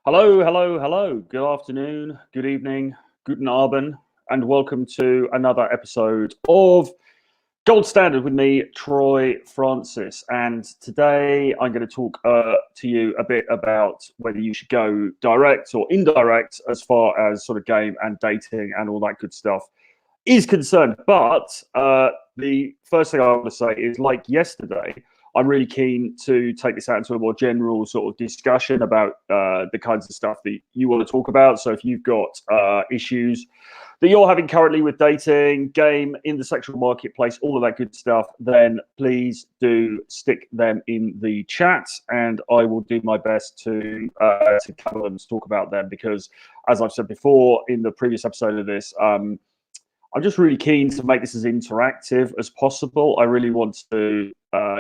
Hello, hello, hello. Good afternoon, good evening, guten Abend, and welcome to another episode of Gold Standard with me, Troy Francis. And today I'm going to talk to you a bit about whether you should go direct or indirect as far as sort of game and dating and all that good stuff is concerned. But the first thing I want to say is, like yesterday, I'm really keen to take this out into a more general sort of discussion about the kinds of stuff that you want to talk about. So if you've got issues that you're having currently with dating, game, in the sexual marketplace, all of that good stuff, then please do stick them in the chat, and I will do my best to cover them, to talk about them, because as I've said before in the previous episode of this, I'm just really keen to make this as interactive as possible. I really want to,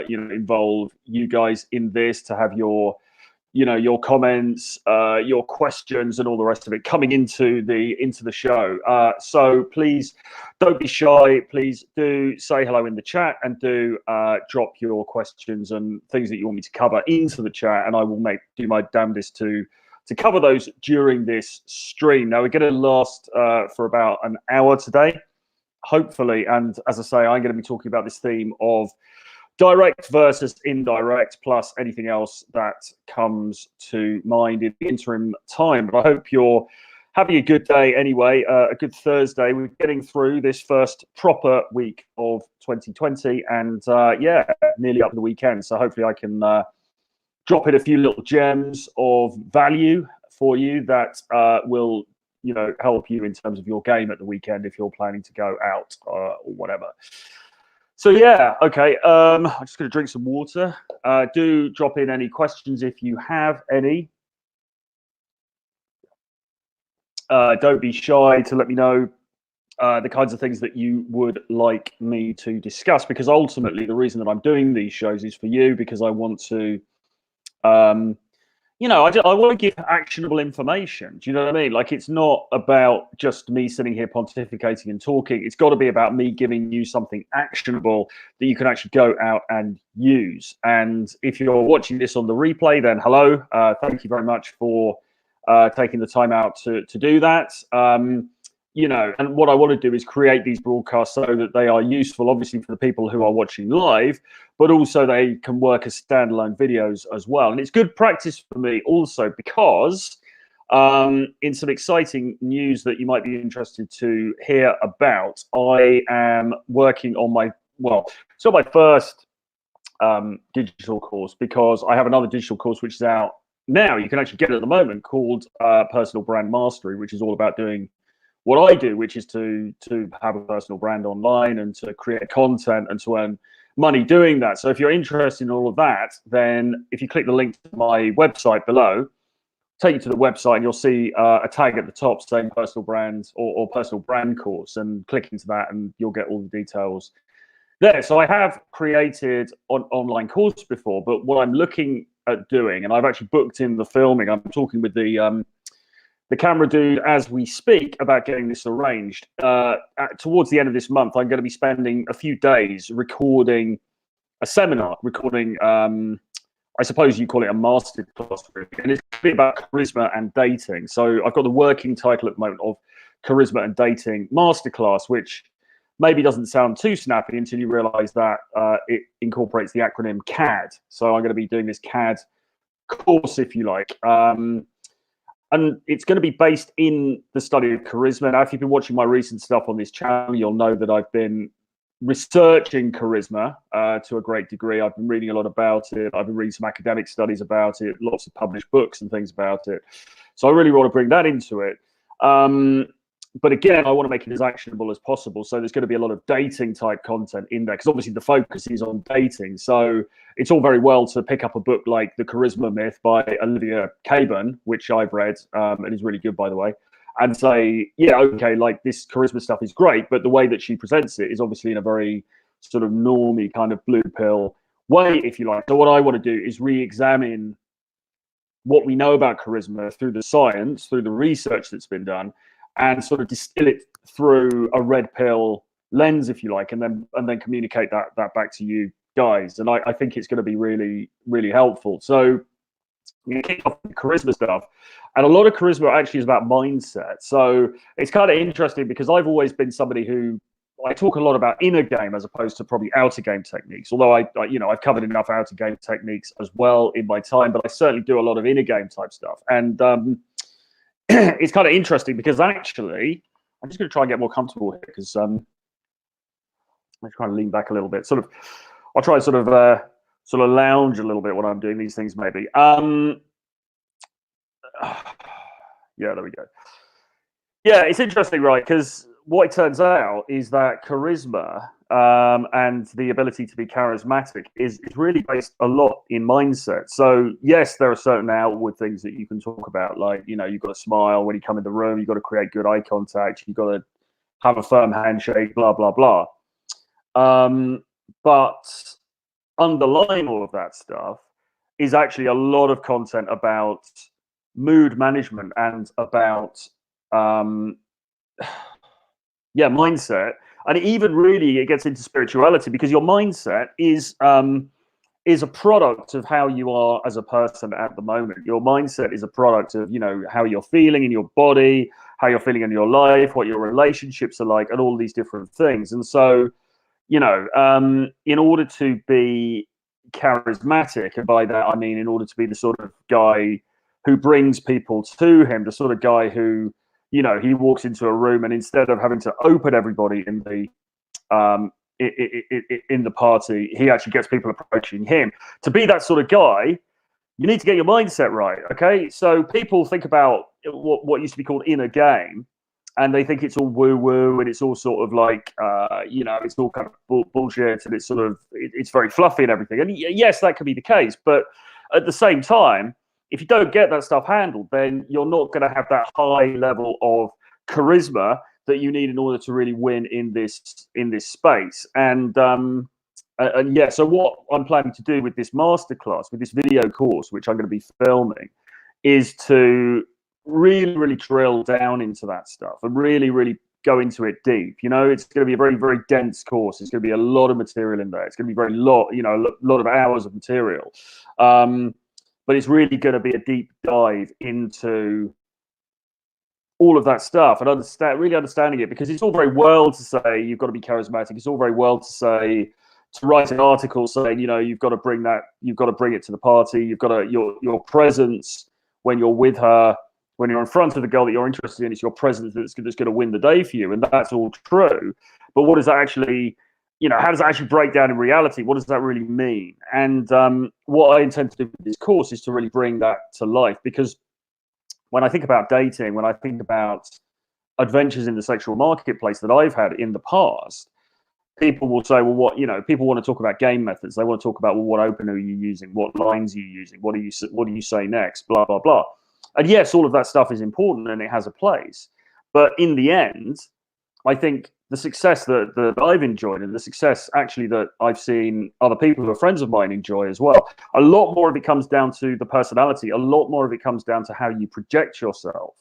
involve you guys in this, to have your comments, your questions, and all the rest of it coming into the show. So please don't be shy. Please do say hello in the chat, and do drop your questions and things that you want me to cover into the chat, and I will do my damnedest to cover those during this stream. Now, we're going to last for about an hour today, hopefully. And as I say, I'm going to be talking about this theme of direct versus indirect, plus anything else that comes to mind in the interim time. But I hope you're having a good day anyway, a good Thursday. We're getting through this first proper week of 2020, and nearly up to the weekend. So hopefully I can drop in a few little gems of value for you that will, help you in terms of your game at the weekend if you're planning to go out or whatever. So yeah, okay. I'm just going to drink some water. Do drop in any questions if you have any. Don't be shy to let me know the kinds of things that you would like me to discuss, because ultimately the reason that I'm doing these shows is for you, because I want to, I want to give actionable information. Do you know what I mean? Like, it's not about just me sitting here pontificating and talking. It's got to be about me giving you something actionable that you can actually go out and use. And if you're watching this on the replay, then hello. Thank you very much for taking the time out to do that. And what I want to do is create these broadcasts so that they are useful, obviously, for the people who are watching live, but also they can work as standalone videos as well. And it's good practice for me also, because in some exciting news that you might be interested to hear about, I am working on my first digital course, because I have another digital course which is out now. You can actually get it at the moment, called Personal Brand Mastery, which is all about doing what I do, which is to have a personal brand online and to create content and to earn money doing that. So if you're interested in all of that, then if you click the link to my website below, take you to the website, and you'll see a tag at the top saying personal brand or personal brand course, and click into that and you'll get all the details there. So I have created an online course before, but what I'm looking at doing, and I've actually booked in the filming, I'm talking with the camera dude as we speak about getting this arranged. Towards the end of this month, I'm going to be spending a few days recording a seminar, I suppose you call it a master class, really. And it's going to be about charisma and dating. So I've got the working title at the moment of Charisma and Dating Masterclass, which maybe doesn't sound too snappy until you realize that it incorporates the acronym CAD. So I'm going to be doing this CAD course, if you like. And it's going to be based in the study of charisma. Now, if you've been watching my recent stuff on this channel, you'll know that I've been researching charisma to a great degree. I've been reading a lot about it. I've been reading some academic studies about it, lots of published books and things about it. So I really want to bring that into it. But again, I want to make it as actionable as possible. So there's going to be a lot of dating type content in there, because obviously the focus is on dating. So it's all very well to pick up a book like The Charisma Myth by Olivia Caban, which I've read, and is really good, by the way, and say, yeah, okay, like, this charisma stuff is great, but the way that she presents it is obviously in a very sort of normie kind of blue pill way, if you like. So what I want to do is re-examine what we know about charisma through the science, through the research that's been done, and sort of distill it through a red pill lens, if you like, and then communicate that back to you guys. And I think it's going to be really, really helpful. So kick off with charisma stuff. And a lot of charisma actually is about mindset. So it's kind of interesting because I've always been somebody who I talk a lot about inner game as opposed to probably outer game techniques. Although I've covered enough outer game techniques as well in my time, but I certainly do a lot of inner game type stuff. And it's kind of interesting because actually, I'm just going to try and get more comfortable here because I'm trying to lean back a little bit. I'll try and sort of lounge a little bit when I'm doing these things, maybe. Yeah, there we go. Yeah, it's interesting, right? Because what it turns out is that charisma and the ability to be charismatic is really based a lot in mindset. So yes, there are certain outward things that you can talk about, like, you've got to smile when you come in the room, you've got to create good eye contact, you've got to have a firm handshake, blah, blah, blah. But underlying all of that stuff is actually a lot of content about mood management and about mindset. And even really it gets into spirituality because your mindset is a product of how you are as a person at the moment. Your mindset is a product of how you're feeling in your body, how you're feeling in your life, what your relationships are like, and all these different things. And so in order to be charismatic, and by that I mean in order to be the sort of guy who brings people to him, the sort of guy who he walks into a room and instead of having to open everybody in the party, he actually gets people approaching him. To be that sort of guy, you need to get your mindset right. Okay, so people think about what used to be called inner game, and they think it's all woo woo and it's all sort of like it's all kind of bullshit, and it's very fluffy and everything. And yes, that could be the case, but at the same time, if you don't get that stuff handled, then you're not going to have that high level of charisma that you need in order to really win in this space. And yeah, so what I'm planning to do with this masterclass, with this video course, which I'm going to be filming, is to really, really drill down into that stuff and really, really go into it deep. It's going to be a very, very dense course. It's going to be a lot of material in there. It's going to be a lot of hours of material. But it's really going to be a deep dive into all of that stuff and really understanding it, because it's all very well to say you've got to be charismatic. It's all very well to write an article saying, you've got to bring it to the party. You've got to, your presence when you're with her, when you're in front of the girl that you're interested in, it's your presence that's going to win the day for you. And that's all true. But what does that actually, how does that actually break down in reality? What does that really mean? And what I intend to do with this course is to really bring that to life, because when I think about dating, when I think about adventures in the sexual marketplace that I've had in the past, people will say, well, people want to talk about game methods. They want to talk about, well, what opener are you using? What lines are you using? What do you say next? Blah, blah, blah. And yes, all of that stuff is important and it has a place. But in the end, I think the success that I've enjoyed, and the success actually that I've seen other people who are friends of mine enjoy as well, a lot more of it comes down to the personality. A lot more of it comes down to how you project yourself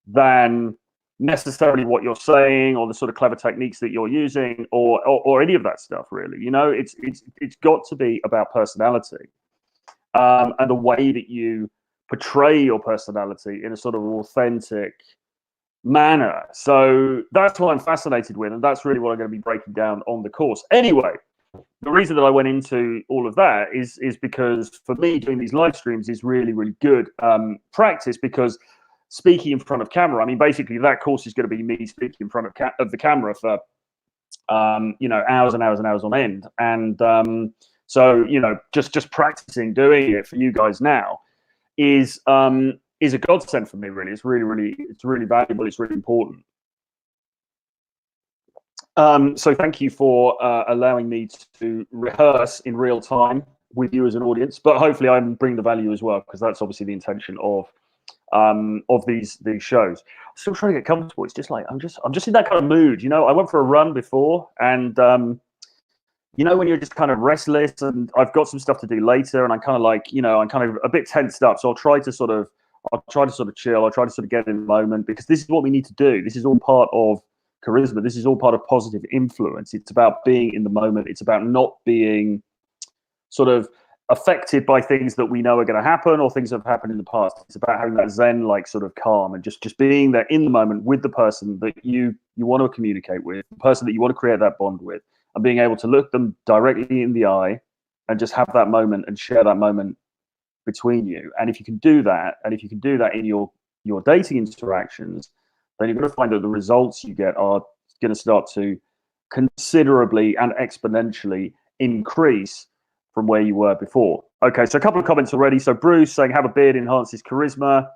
than necessarily what you're saying or the sort of clever techniques that you're using or any of that stuff, really. It's got to be about personality and the way that you portray your personality in a sort of authentic manner. So that's what I'm fascinated with, and that's really what I'm going to be breaking down on the course. Anyway, the reason that I went into all of that is because for me, doing these live streams is really, really good practice, because speaking in front of camera, I mean, basically that course is going to be me speaking in front of the camera for hours and hours and hours on end. And so just practicing doing it for you guys now is a godsend for me, really. It's really valuable. It's really important. So thank you for allowing me to rehearse in real time with you as an audience, but hopefully I'm bringing the value as well, because that's obviously the intention of these shows. I'm still trying to get comfortable. It's just like I'm just in that kind of mood. I went for a run before, and when you're just kind of restless, and I've got some stuff to do later, and I'm kind of like, I'm kind of a bit tensed up. So I'll try to sort of chill. I'll try to sort of get in the moment, because this is what we need to do. This is all part of charisma. This is all part of positive influence. It's about being in the moment. It's about not being sort of affected by things that we know are going to happen or things that have happened in the past. It's about having that zen like sort of calm and just being there in the moment with the person that you want to communicate with, the person that you want to create that bond with, and being able to look them directly in the eye and just have that moment and share that moment between you. And if you can do that, and if you can do that in your dating interactions, then you're going to find that the results you get are going to start to considerably and exponentially increase from where you were before. Okay, so a couple of comments already. So Bruce saying, have a beard enhances charisma.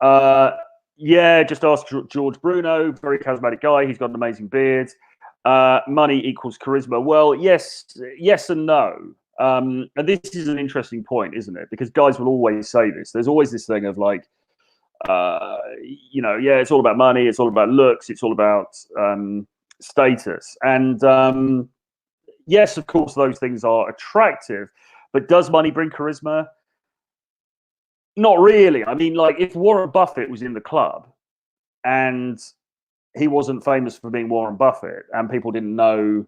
Yeah, just ask George Bruno, very charismatic guy. He's got an amazing beard. Money equals charisma. Well, yes and no. And this is an interesting point, isn't it? Because guys will always say this. There's always this thing of like, yeah, it's all about money. It's all about looks. It's all about status. And yes, of course, those things are attractive. But does money bring charisma? Not really. I mean, like if Warren Buffett was in the club and he wasn't famous for being Warren Buffett and people didn't know,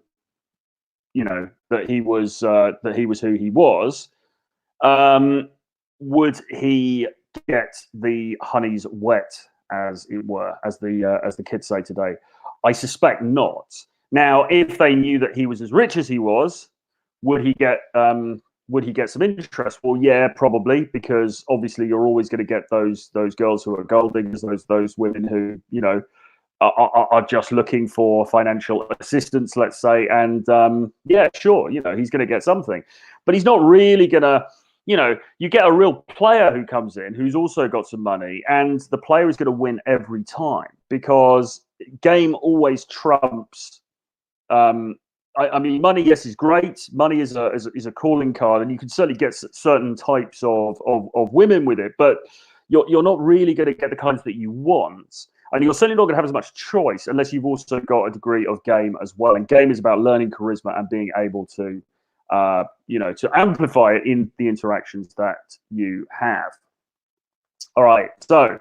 that he was who he was, would he get the honeys wet, as it were, as the kids say today? I suspect not. Now, if they knew that he was as rich as he was, would he get some interest? Well, yeah, probably, because obviously you're always going to get those girls who are gold diggers, those women who are just looking for financial assistance, let's say, and yeah, sure, he's going to get something, but he's not really going to. You get a real player who comes in who's also got some money, and the player is going to win every time because game always trumps. I mean, money, yes, is great. Money is a calling card, and you can certainly get certain types of women with it, but you're not really going to get the kinds that you want. And you're certainly not going to have as much choice unless you've also got a degree of game as well. And game is about learning charisma and being able to, to amplify it in the interactions that you have. All right. So,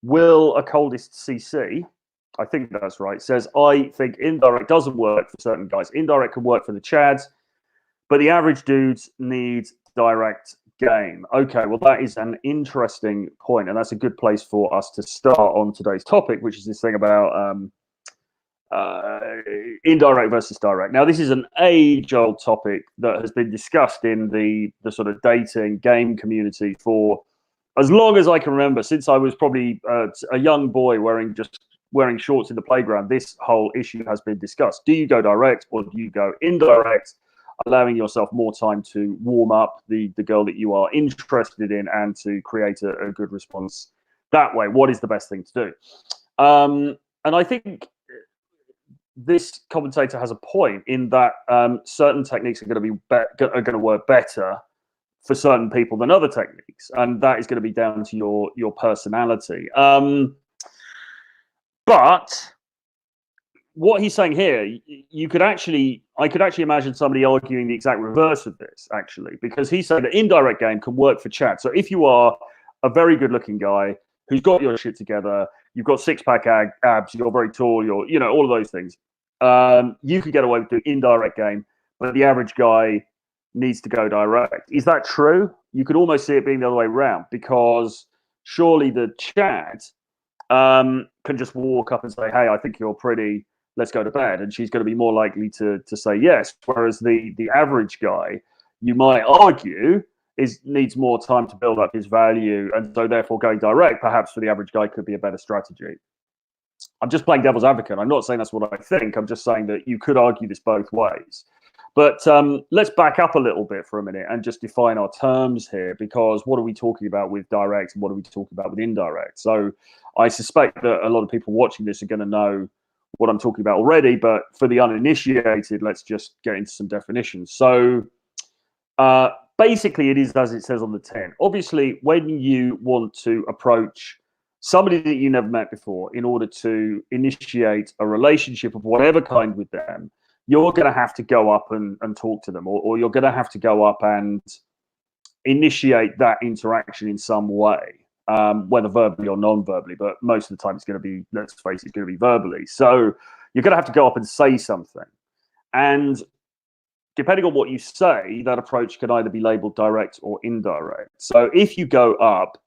Will a coldest CC, I think that's right, says, I think indirect doesn't work for certain guys. Indirect can work for the Chads, but the average dudes need direct game. Okay, well, that is an interesting point, and that's a good place for us to start on today's topic, which is this thing about indirect versus direct. Now, this is an age-old topic that has been discussed in the sort of dating game community for as long as I can remember, since I was probably a young boy wearing shorts in the playground. This whole issue has been discussed. Do you go direct or do you go indirect, allowing yourself more time to warm up the girl that you are interested in and to create a good response that way? What is the best thing to do? And I think this commentator has a point in that certain techniques are going to work better for certain people than other techniques, and that is going to be down to your personality. But what he's saying here, I could actually imagine somebody arguing the exact reverse of this, actually, because he's saying that indirect game can work for chat. So if you are a very good-looking guy who's got your shit together, you've got six-pack abs, you're very tall, you're all of those things, you could get away with doing indirect game, but the average guy needs to go direct. Is that true? You could almost see it being the other way around, because surely the chat can just walk up and say, hey, I think you're pretty, let's go to bed, and she's going to be more likely to say yes, whereas the average guy, you might argue, needs more time to build up his value, and so therefore going direct perhaps for the average guy could be a better strategy. I'm just playing devil's advocate. I'm not saying that's what I think. I'm just saying that you could argue this both ways. But let's back up a little bit for a minute and just define our terms here, because what are we talking about with direct and what are we talking about with indirect? So I suspect that a lot of people watching this are going to know what I'm talking about already, but for the uninitiated, let's just get into some definitions. So basically it is as it says on the tin. Obviously, when you want to approach somebody that you never met before in order to initiate a relationship of whatever kind with them, you're going to have to go up and talk to them, or you're going to have to go up and initiate that interaction in some way, whether verbally or non-verbally, but most of the time it's going to be, let's face it, it's going to be verbally. So you're going to have to go up and say something. And depending on what you say, that approach can either be labeled direct or indirect. So if you go up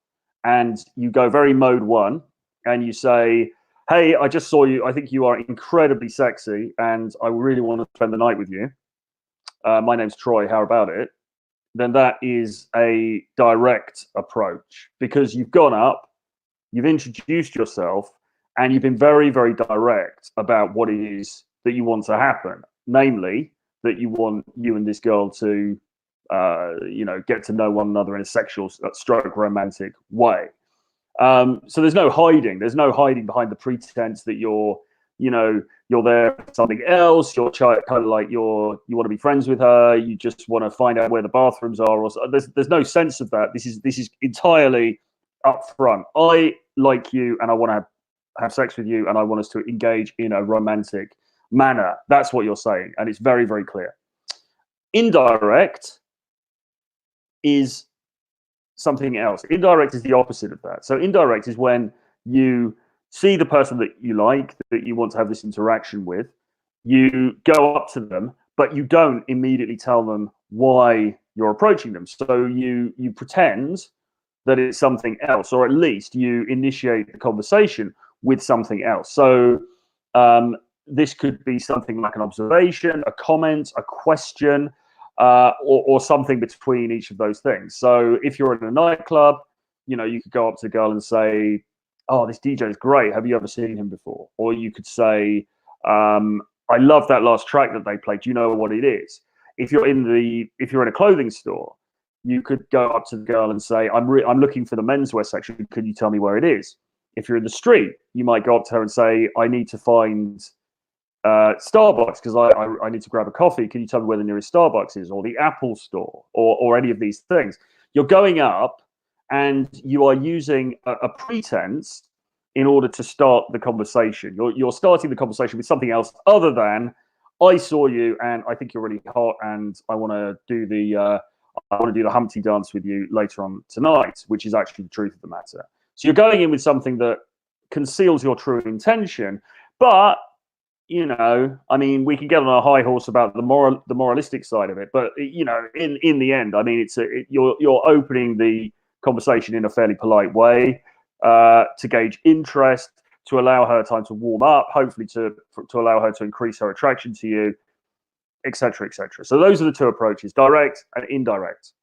and you go very mode one and you say, hey, I just saw you. I think you are incredibly sexy and I really want to spend the night with you. My name's Troy. How about it? Then that is a direct approach because you've gone up, you've introduced yourself, and you've been very, very direct about what it is that you want to happen. Namely, that you want you and this girl to, get to know one another in a sexual stroke romantic way. So there's no hiding. There's no hiding behind the pretense that you're there for something else. You're kind of like you want to be friends with her. You just want to find out where the bathrooms are. Or there's no sense of that. This is entirely upfront. I like you, and I want to have sex with you, and I want us to engage in a romantic manner. That's what you're saying, and it's very, very clear. Indirect is something else. Indirect is the opposite of that. So indirect is when you see the person that you like, that you want to have this interaction with, you go up to them, but you don't immediately tell them why you're approaching them. So you pretend that it's something else, or at least you initiate the conversation with something else. So this could be something like an observation, a comment, a question, or something between each of those things. So if you're in a nightclub, you could go up to a girl and say, oh, this DJ is great. Have you ever seen him before? Or you could say, I love that last track that they played. Do you know what it is? If you're in a clothing store, you could go up to the girl and say, I'm looking for the menswear section. Can you tell me where it is? If you're in the street, you might go up to her and say, I need to find Starbucks because I need to grab a coffee. Can you tell me where the nearest Starbucks is, or the Apple store, or any of these things? You're going up and you are using a pretense in order to start the conversation. You're starting the conversation with something else other than, I saw you and I think you're really hot and I want to do the Humpty dance with you later on tonight, which is actually the truth of the matter. So you're going in with something that conceals your true intention, but we can get on a high horse about the moralistic side of it, but in the end, I mean, you're opening the conversation in a fairly polite way to gauge interest, to allow her time to warm up, hopefully to allow her to increase her attraction to you, etc., etc. So those are the two approaches: direct and indirect.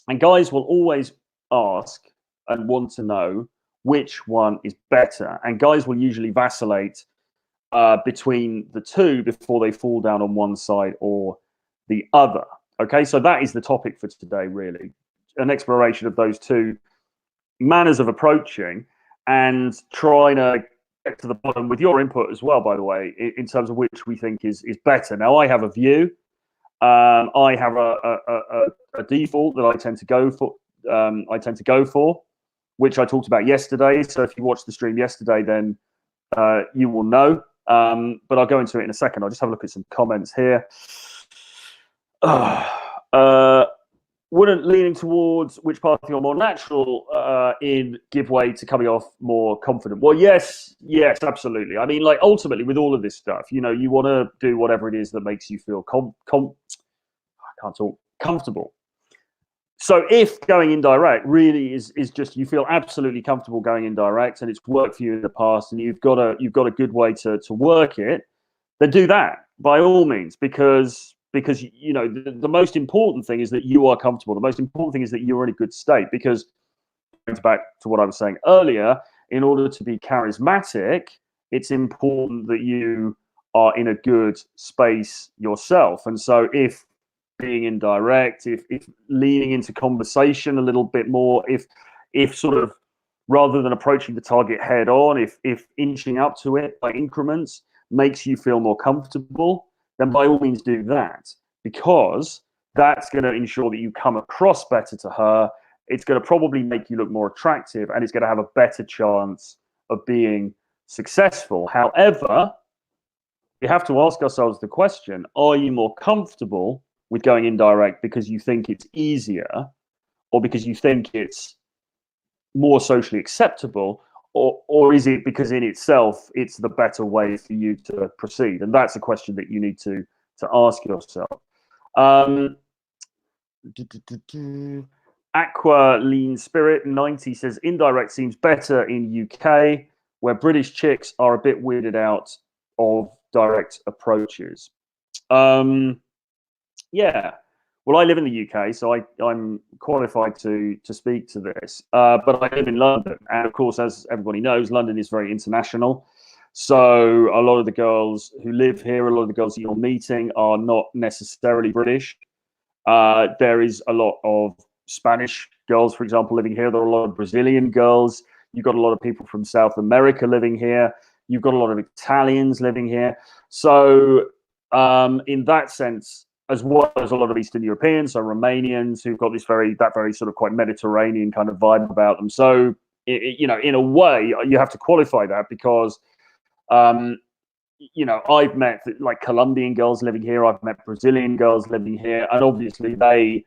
And guys will always ask and want to know which one is better, and guys will usually vacillate between the two before they fall down on one side or the other. Okay, so that is the topic for today, really. An exploration of those two manners of approaching and trying to get to the bottom with your input as well, by the way, in terms of which we think is better. Now, I have a view. I have a default that I tend to go for. Which I talked about yesterday. So if you watched the stream yesterday, then you will know. But I'll go into it in a second. I'll just have a look at some comments here. Wouldn't leaning towards which path you're more natural in give way to coming off more confident? Well, yes, absolutely. I mean, like, ultimately, with all of this stuff, you want to do whatever it is that makes you feel comfortable. So if going indirect really is just you feel absolutely comfortable going indirect and it's worked for you in the past and you've got a good way to work it, then do that by all means, because the most important thing is that you are comfortable. The most important thing is that you're in a good state, because back to what I was saying earlier, in order to be charismatic, it's important that you are in a good space yourself. And so if being indirect, if leaning into conversation a little bit more, if sort of rather than approaching the target head on, if inching up to it by increments makes you feel more comfortable, then by all means do that, because that's going to ensure that you come across better to her. It's going to probably make you look more attractive, and it's going to have a better chance of being successful. However, we have to ask ourselves the question, are you more comfortable with going indirect because you think it's easier, or because you think it's more socially acceptable, or is it because in itself it's the better way for you to proceed? And that's a question that you need to ask yourself. Um, Aqua Lean Spirit 90 says Indirect seems better in UK, where British chicks are a bit weirded out of direct approaches. Yeah. Well, I live in the UK, so I'm qualified to speak to this. But I live in London, and of course, as everybody knows, London is very international. So a lot of the girls who live here, a lot of the girls that you're meeting are not necessarily British. There is a lot of Spanish girls, for example, living here. There are a lot of Brazilian girls. You've got a lot of people from South America living here. You've got a lot of Italians living here. So in that sense, as well as a lot of Eastern Europeans, so Romanians who've got this very sort of quite Mediterranean kind of vibe about them. So in a way, you have to qualify that because I've met like Colombian girls living here. I've met Brazilian girls living here, and obviously they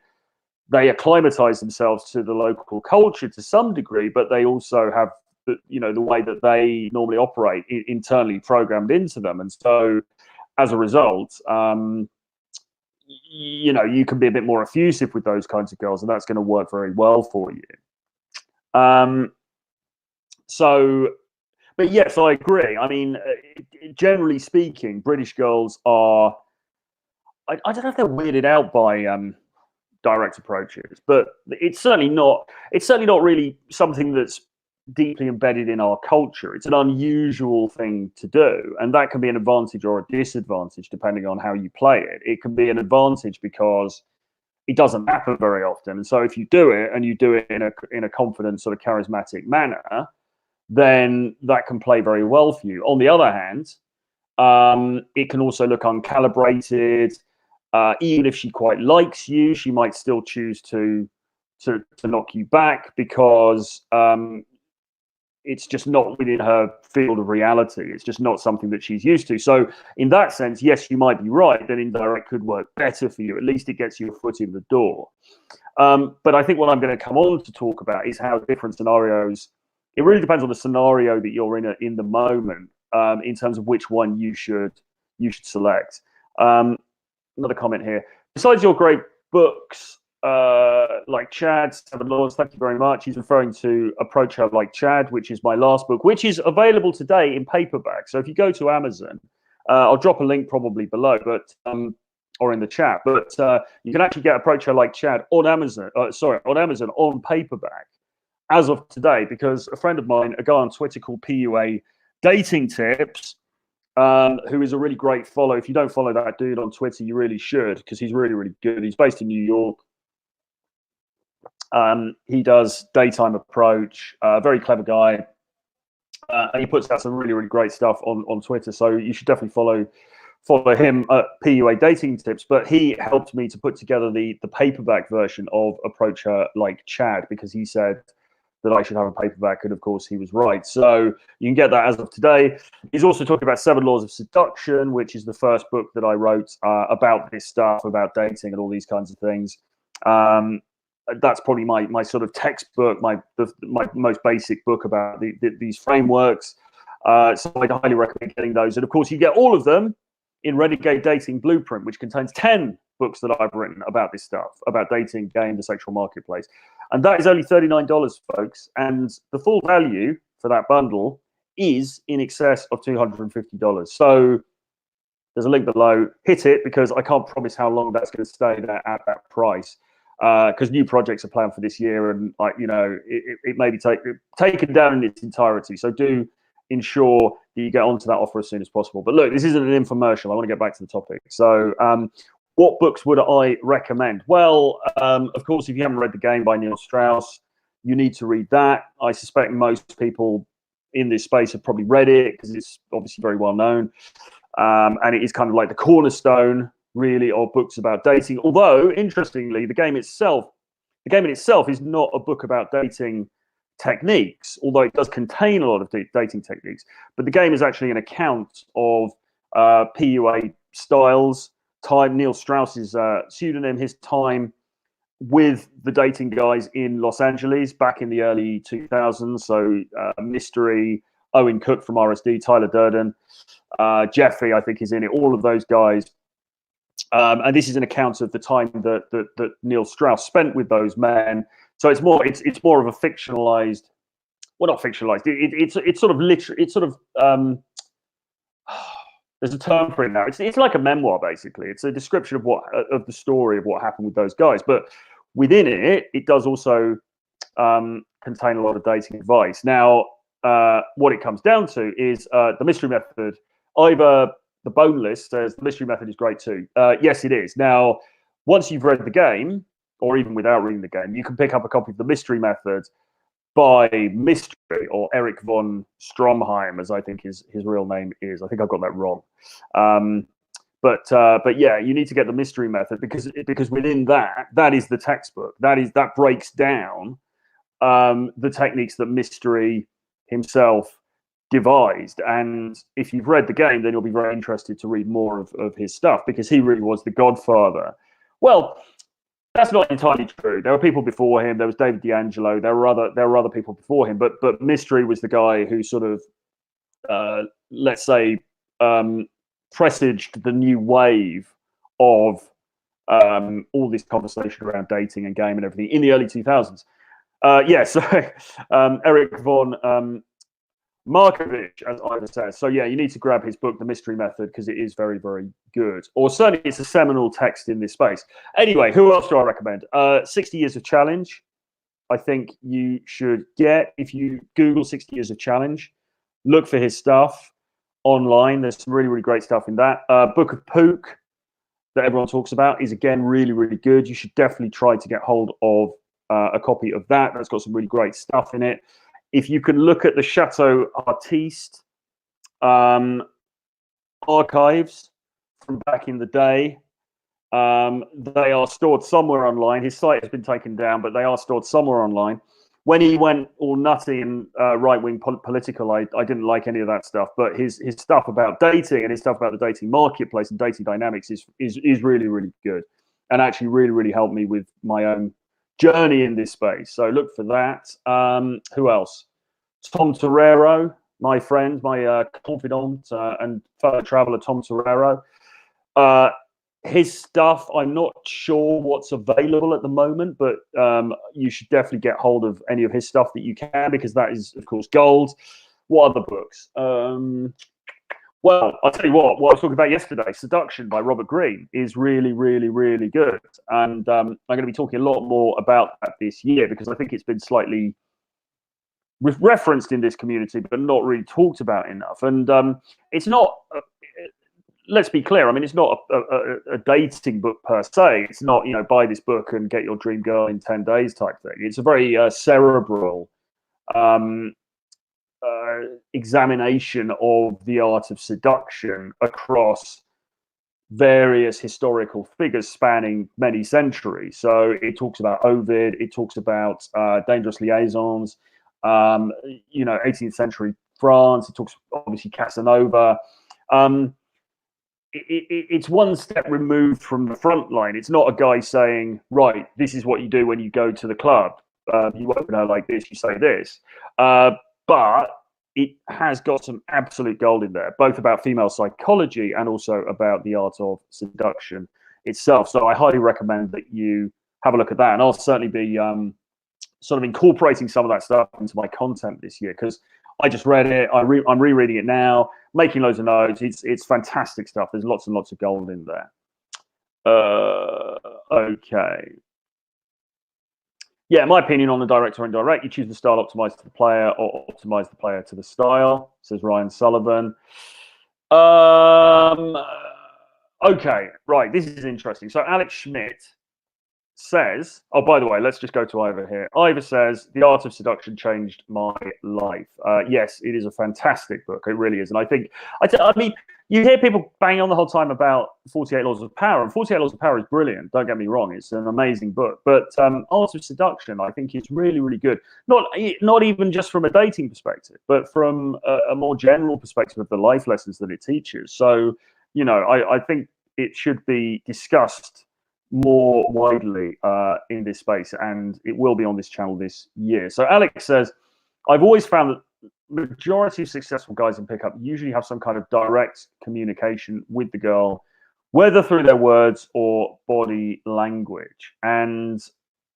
acclimatize themselves to the local culture to some degree, but they also have the way that they normally operate internally programmed into them, and so as a result, you can be a bit more effusive with those kinds of girls, and that's going to work very well for you. But yes, I agree. I mean, generally speaking, British girls are. I don't know if they're weirded out by direct approaches, but it's certainly not. It's certainly not really something that's deeply embedded in our culture. It's an unusual thing to do, and that can be an advantage or a disadvantage depending on how you play it. It can be an advantage because it doesn't happen very often, and so if you do it and you do it in a confident, sort of charismatic manner, then that can play very well for you. On the other hand, it can also look uncalibrated. Even if she quite likes you, she might still choose to knock you back because it's just not within her field of reality. It's just not something that she's used to. So in that sense, yes, you might be right that Indirect could work better for you. At least it gets you a foot in the door. But I think what I'm going to come on to talk about is how different scenarios. It really depends on the scenario that you're in the moment, in terms of which one you should select. Another comment here. Besides your great books, like Chad, Seven Laws, thank you very much. He's referring to Approach Her Like Chad, which is my last book, which is available today in paperback. So if you go to Amazon, I'll drop a link probably below, but or in the chat. But you can actually get Approach Her Like Chad on Amazon. On Amazon on paperback as of today, because a friend of mine, a guy on Twitter called PUA Dating Tips, who is a really great follow. If you don't follow that dude on Twitter, you really should, because he's really, really good. He's based in New York. He does Daytime Approach, very clever guy. And he puts out some really, really great stuff on Twitter. So you should definitely follow him at PUA Dating Tips. But he helped me to put together the paperback version of Approach Her Like Chad, because he said that I should have a paperback, and of course he was right. So you can get that as of today. He's also talking about 7 Laws of Seduction, which is the first book that I wrote about this stuff, about dating and all these kinds of things. That's probably my sort of textbook, my most basic book about these frameworks. So I'd highly recommend getting those. And of course, you get all of them in Renegade Dating Blueprint, which contains 10 books that I've written about this stuff, about dating, game, the sexual marketplace. And that is only $39, folks. And the full value for that bundle is in excess of $250. So there's a link below. Hit it, because I can't promise how long that's going to stay there at that price. Because new projects are planned for this year, and it may be taken down in its entirety. So do ensure that you get onto that offer as soon as possible. But look, this isn't an infomercial. I want to get back to the topic. So what books would I recommend? Well, of course, if you haven't read The Game by Neil Strauss, you need to read that. I suspect most people in this space have probably read it, because it's obviously very well known. And it is kind of like the cornerstone, really, of books about dating. Although, interestingly, the game in itself is not a book about dating techniques, although it does contain a lot of dating techniques. But the game is actually an account of PUA styles, Neil Strauss's pseudonym, his time with the dating guys in Los Angeles back in the early 2000s. So Mystery, Owen Cook from RSD, Tyler Durden, Jeffrey, I think, is in it. All of those guys And this is an account of the time that Neil Strauss spent with those men. So it's more of a fictionalized, well, not fictionalized. It's sort of literally, it's sort of there's a term for it now. It's like a memoir, basically. It's a description of the story of what happened with those guys. But within it, it does also contain a lot of dating advice. Now, what it comes down to is the mystery method. Either the Boneless says the mystery method is great too. Yes, it is. Now, once you've read the game, or even without reading the game, you can pick up a copy of the mystery method by Mystery, or Eric von Stromheim, as I think his real name is. I think I've got that wrong. But yeah, you need to get the mystery method because within that is the textbook. That breaks down the techniques that Mystery himself devised. And if you've read the game, then you'll be very interested to read more of his stuff, because he really was the godfather. Well, that's not entirely true. There were people before him. There was David D'Angelo. There were other people before him. But Mystery was the guy who sort of, let's say, presaged the new wave of all this conversation around dating and game and everything in the early 2000s. So Eric von Markovich, as Ivor says. So yeah, you need to grab his book, The Mystery Method, because it is very, very good. Or certainly it's a seminal text in this space. Anyway, who else do I recommend? 60 Years of Challenge, I think you should get. If you Google 60 Years of Challenge, look for his stuff online. There's some really, really great stuff in that. Book of Pook, that everyone talks about, is again really, really good. You should definitely try to get hold of a copy of that. That's got some really great stuff in it. If you can look at the Chateau Artiste archives from back in the day, they are stored somewhere online. His site has been taken down, but they are stored somewhere online. When he went all nutty and right-wing political, I didn't like any of that stuff. But his stuff about dating and his stuff about the dating marketplace and dating dynamics is really, really good, and actually really, really helped me with my own journey in this space. So look for that. Who else? Tom Torero, my friend, my confidant and fellow traveler, Tom Torero. His stuff, I'm not sure what's available at the moment, but you should definitely get hold of any of his stuff that you can, because that is, of course, gold. What other books? Well, I'll tell you what I was talking about yesterday, Seduction by Robert Greene, is really, really, really good. And I'm going to be talking a lot more about that this year, because I think it's been slightly referenced in this community, but not really talked about enough. And it's not, let's be clear, I mean, it's not a dating book per se. It's not, buy this book and get your dream girl in 10 days type thing. It's a very cerebral examination of the art of seduction across various historical figures spanning many centuries. So it talks about Ovid, it talks about dangerous liaisons, 18th century France, it talks obviously Casanova. It's one step removed from the front line. It's not a guy saying, right, this is what you do when you go to the club. You open her like this, you say this. But it has got some absolute gold in there, both about female psychology and also about the art of seduction itself. So I highly recommend that you have a look at that. And I'll certainly be sort of incorporating some of that stuff into my content this year, because I just read it. I'm rereading it now, making loads of notes. It's fantastic stuff. There's lots and lots of gold in there. Okay. Yeah, my opinion on the direct or indirect, you choose the style optimized to the player or optimize the player to the style, says Ryan Sullivan. Okay, right, this is interesting. So Alex Schmidt says, oh, by the way, let's just go to Ivor here. Ivor says, The Art of Seduction changed my life. Yes, it is a fantastic book. It really is. And I think, I mean, you hear people banging on the whole time about 48 Laws of Power, and 48 Laws of Power is brilliant. Don't get me wrong. It's an amazing book. But Art of Seduction, I think, is really, really good. Not even just from a dating perspective, but from a more general perspective of the life lessons that it teaches. So, I think it should be discussed more widely in this space, and it will be on this channel this year. So Alex says, I've always found that the majority of successful guys in pickup usually have some kind of direct communication with the girl whether through their words or body language. And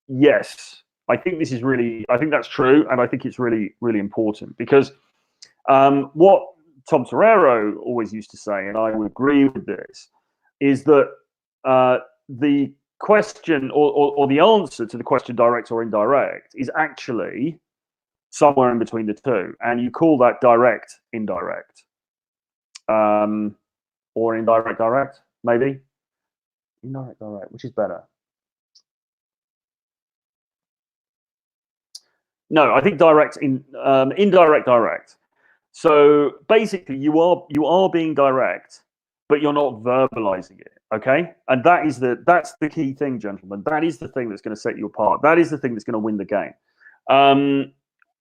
yes, I think this is really, I think that's true. And I think it's really, really important because what Tom Torero always used to say, and I would agree with this, is that the question or the answer to the question direct or indirect is actually somewhere in between the two. And you call that direct, indirect, or indirect, direct, maybe. Indirect, direct, which is better? No, I think direct, indirect, direct. So basically, you are being direct, but you're not verbalizing it. Okay, and that's the key thing, gentlemen. That is the thing that's going to set you apart. That is the thing that's going to win the game.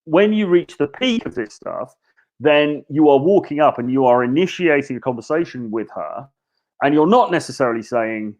When you reach the peak of this stuff, then you are walking up and you are initiating a conversation with her, and you're not necessarily saying,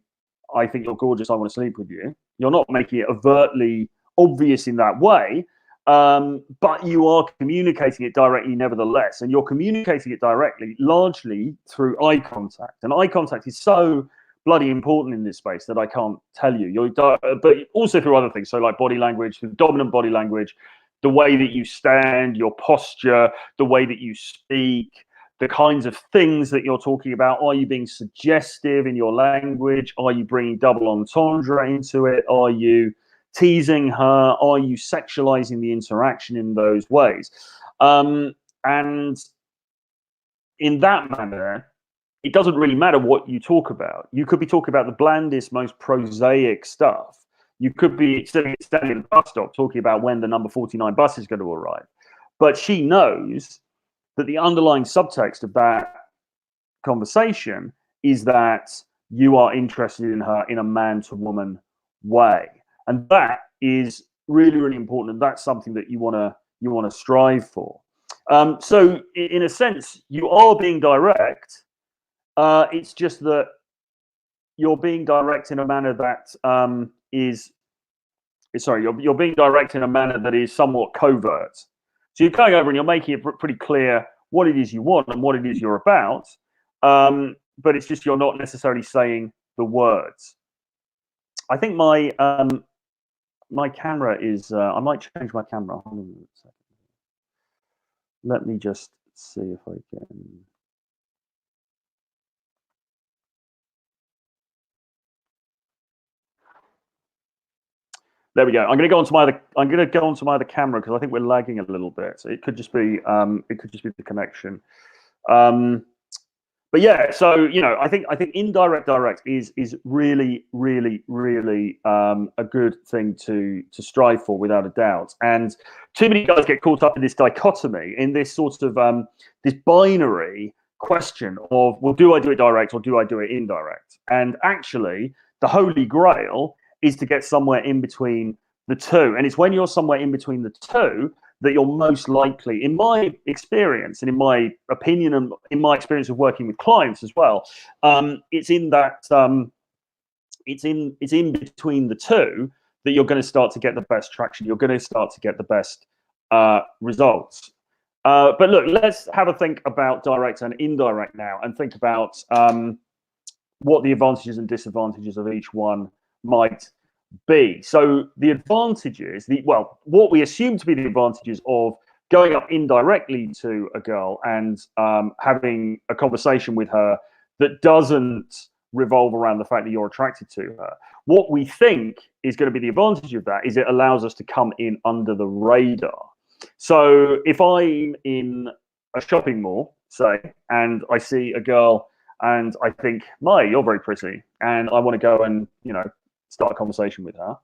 "I think you're gorgeous. I want to sleep with you." You're not making it overtly obvious in that way. But you are communicating it directly nevertheless, and you're communicating it directly largely through eye contact. And eye contact is so bloody important in this space that I can't tell you. But also through other things, so like body language, through dominant body language, the way that you stand, your posture, the way that you speak, the kinds of things that you're talking about. Are you being suggestive in your language? Are you bringing double entendre into it? Are you teasing her? Are you sexualizing the interaction in those ways? And in that manner, it doesn't really matter what you talk about. You could be talking about the blandest, most prosaic stuff. You could be standing at the bus stop talking about when the number 49 bus is going to arrive. But she knows that the underlying subtext of that conversation is that you are interested in her in a man-to-woman way. And that is really, really important, and that's something that you want to strive for. So, in a sense, you are being direct. It's just that you're being direct in a manner that you're being direct in a manner that is somewhat covert. So you're going over and you're making it pretty clear what it is you want and what it is you're about. But it's just you're not necessarily saying the words. I think my camera is. I might change my camera. Hold on a second. Let me just see if I can. There we go. I'm going to go onto my other camera because I think we're lagging a little bit. So it could just be the connection. But yeah, so I think indirect direct is really really really a good thing to strive for without a doubt. And too many guys get caught up in this dichotomy, in this sort of this binary question of, well, do I do it direct or do I do it indirect? And actually, the holy grail is to get somewhere in between the two. And it's when you're somewhere in between the two that you're most likely, in my experience and in my opinion and in my experience of working with clients as well, it's in between the two that you're going to start to get the best traction. You're going to start to get the best results. But look, let's have a think about direct and indirect now, and think about what the advantages and disadvantages of each one might be. So the advantages, what we assume to be the advantages of going up indirectly to a girl and having a conversation with her that doesn't revolve around the fact that you're attracted to her. What we think is going to be the advantage of that is it allows us to come in under the radar. So if I'm in a shopping mall, say, and I see a girl and I think, you're very pretty, and I want to go and, start a conversation with her,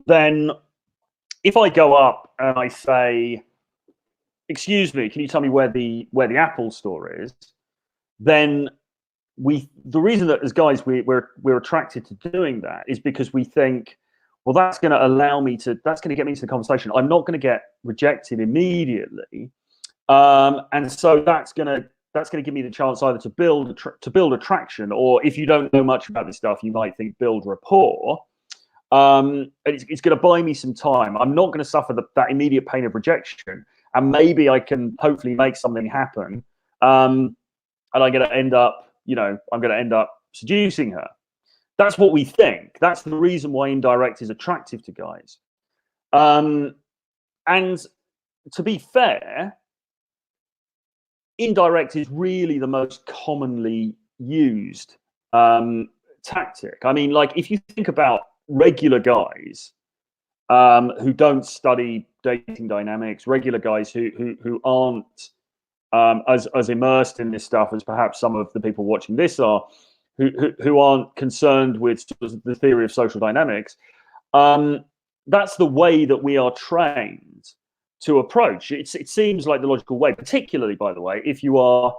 then if I go up and I say, excuse me, can you tell me where the Apple store is? Then the reason that as guys we're attracted to doing that is because we think, well, that's going to get me into the conversation. I'm not going to get rejected immediately, and so that's going to give me the chance either to build attraction, or if you don't know much about this stuff, you might think build rapport. It's going to buy me some time. I'm not going to suffer that immediate pain of rejection, and maybe I can hopefully make something happen and I'm going to end up, I'm going to end up seducing her. That's what we think. That's the reason why indirect is attractive to guys. And to be fair, indirect is really the most commonly used tactic. I mean, like, if you think about regular guys who don't study dating dynamics, regular guys who aren't as immersed in this stuff as perhaps some of the people watching this are, who aren't concerned with the theory of social dynamics, that's the way that we are trained to approach. It seems like the logical way, particularly, by the way, if you are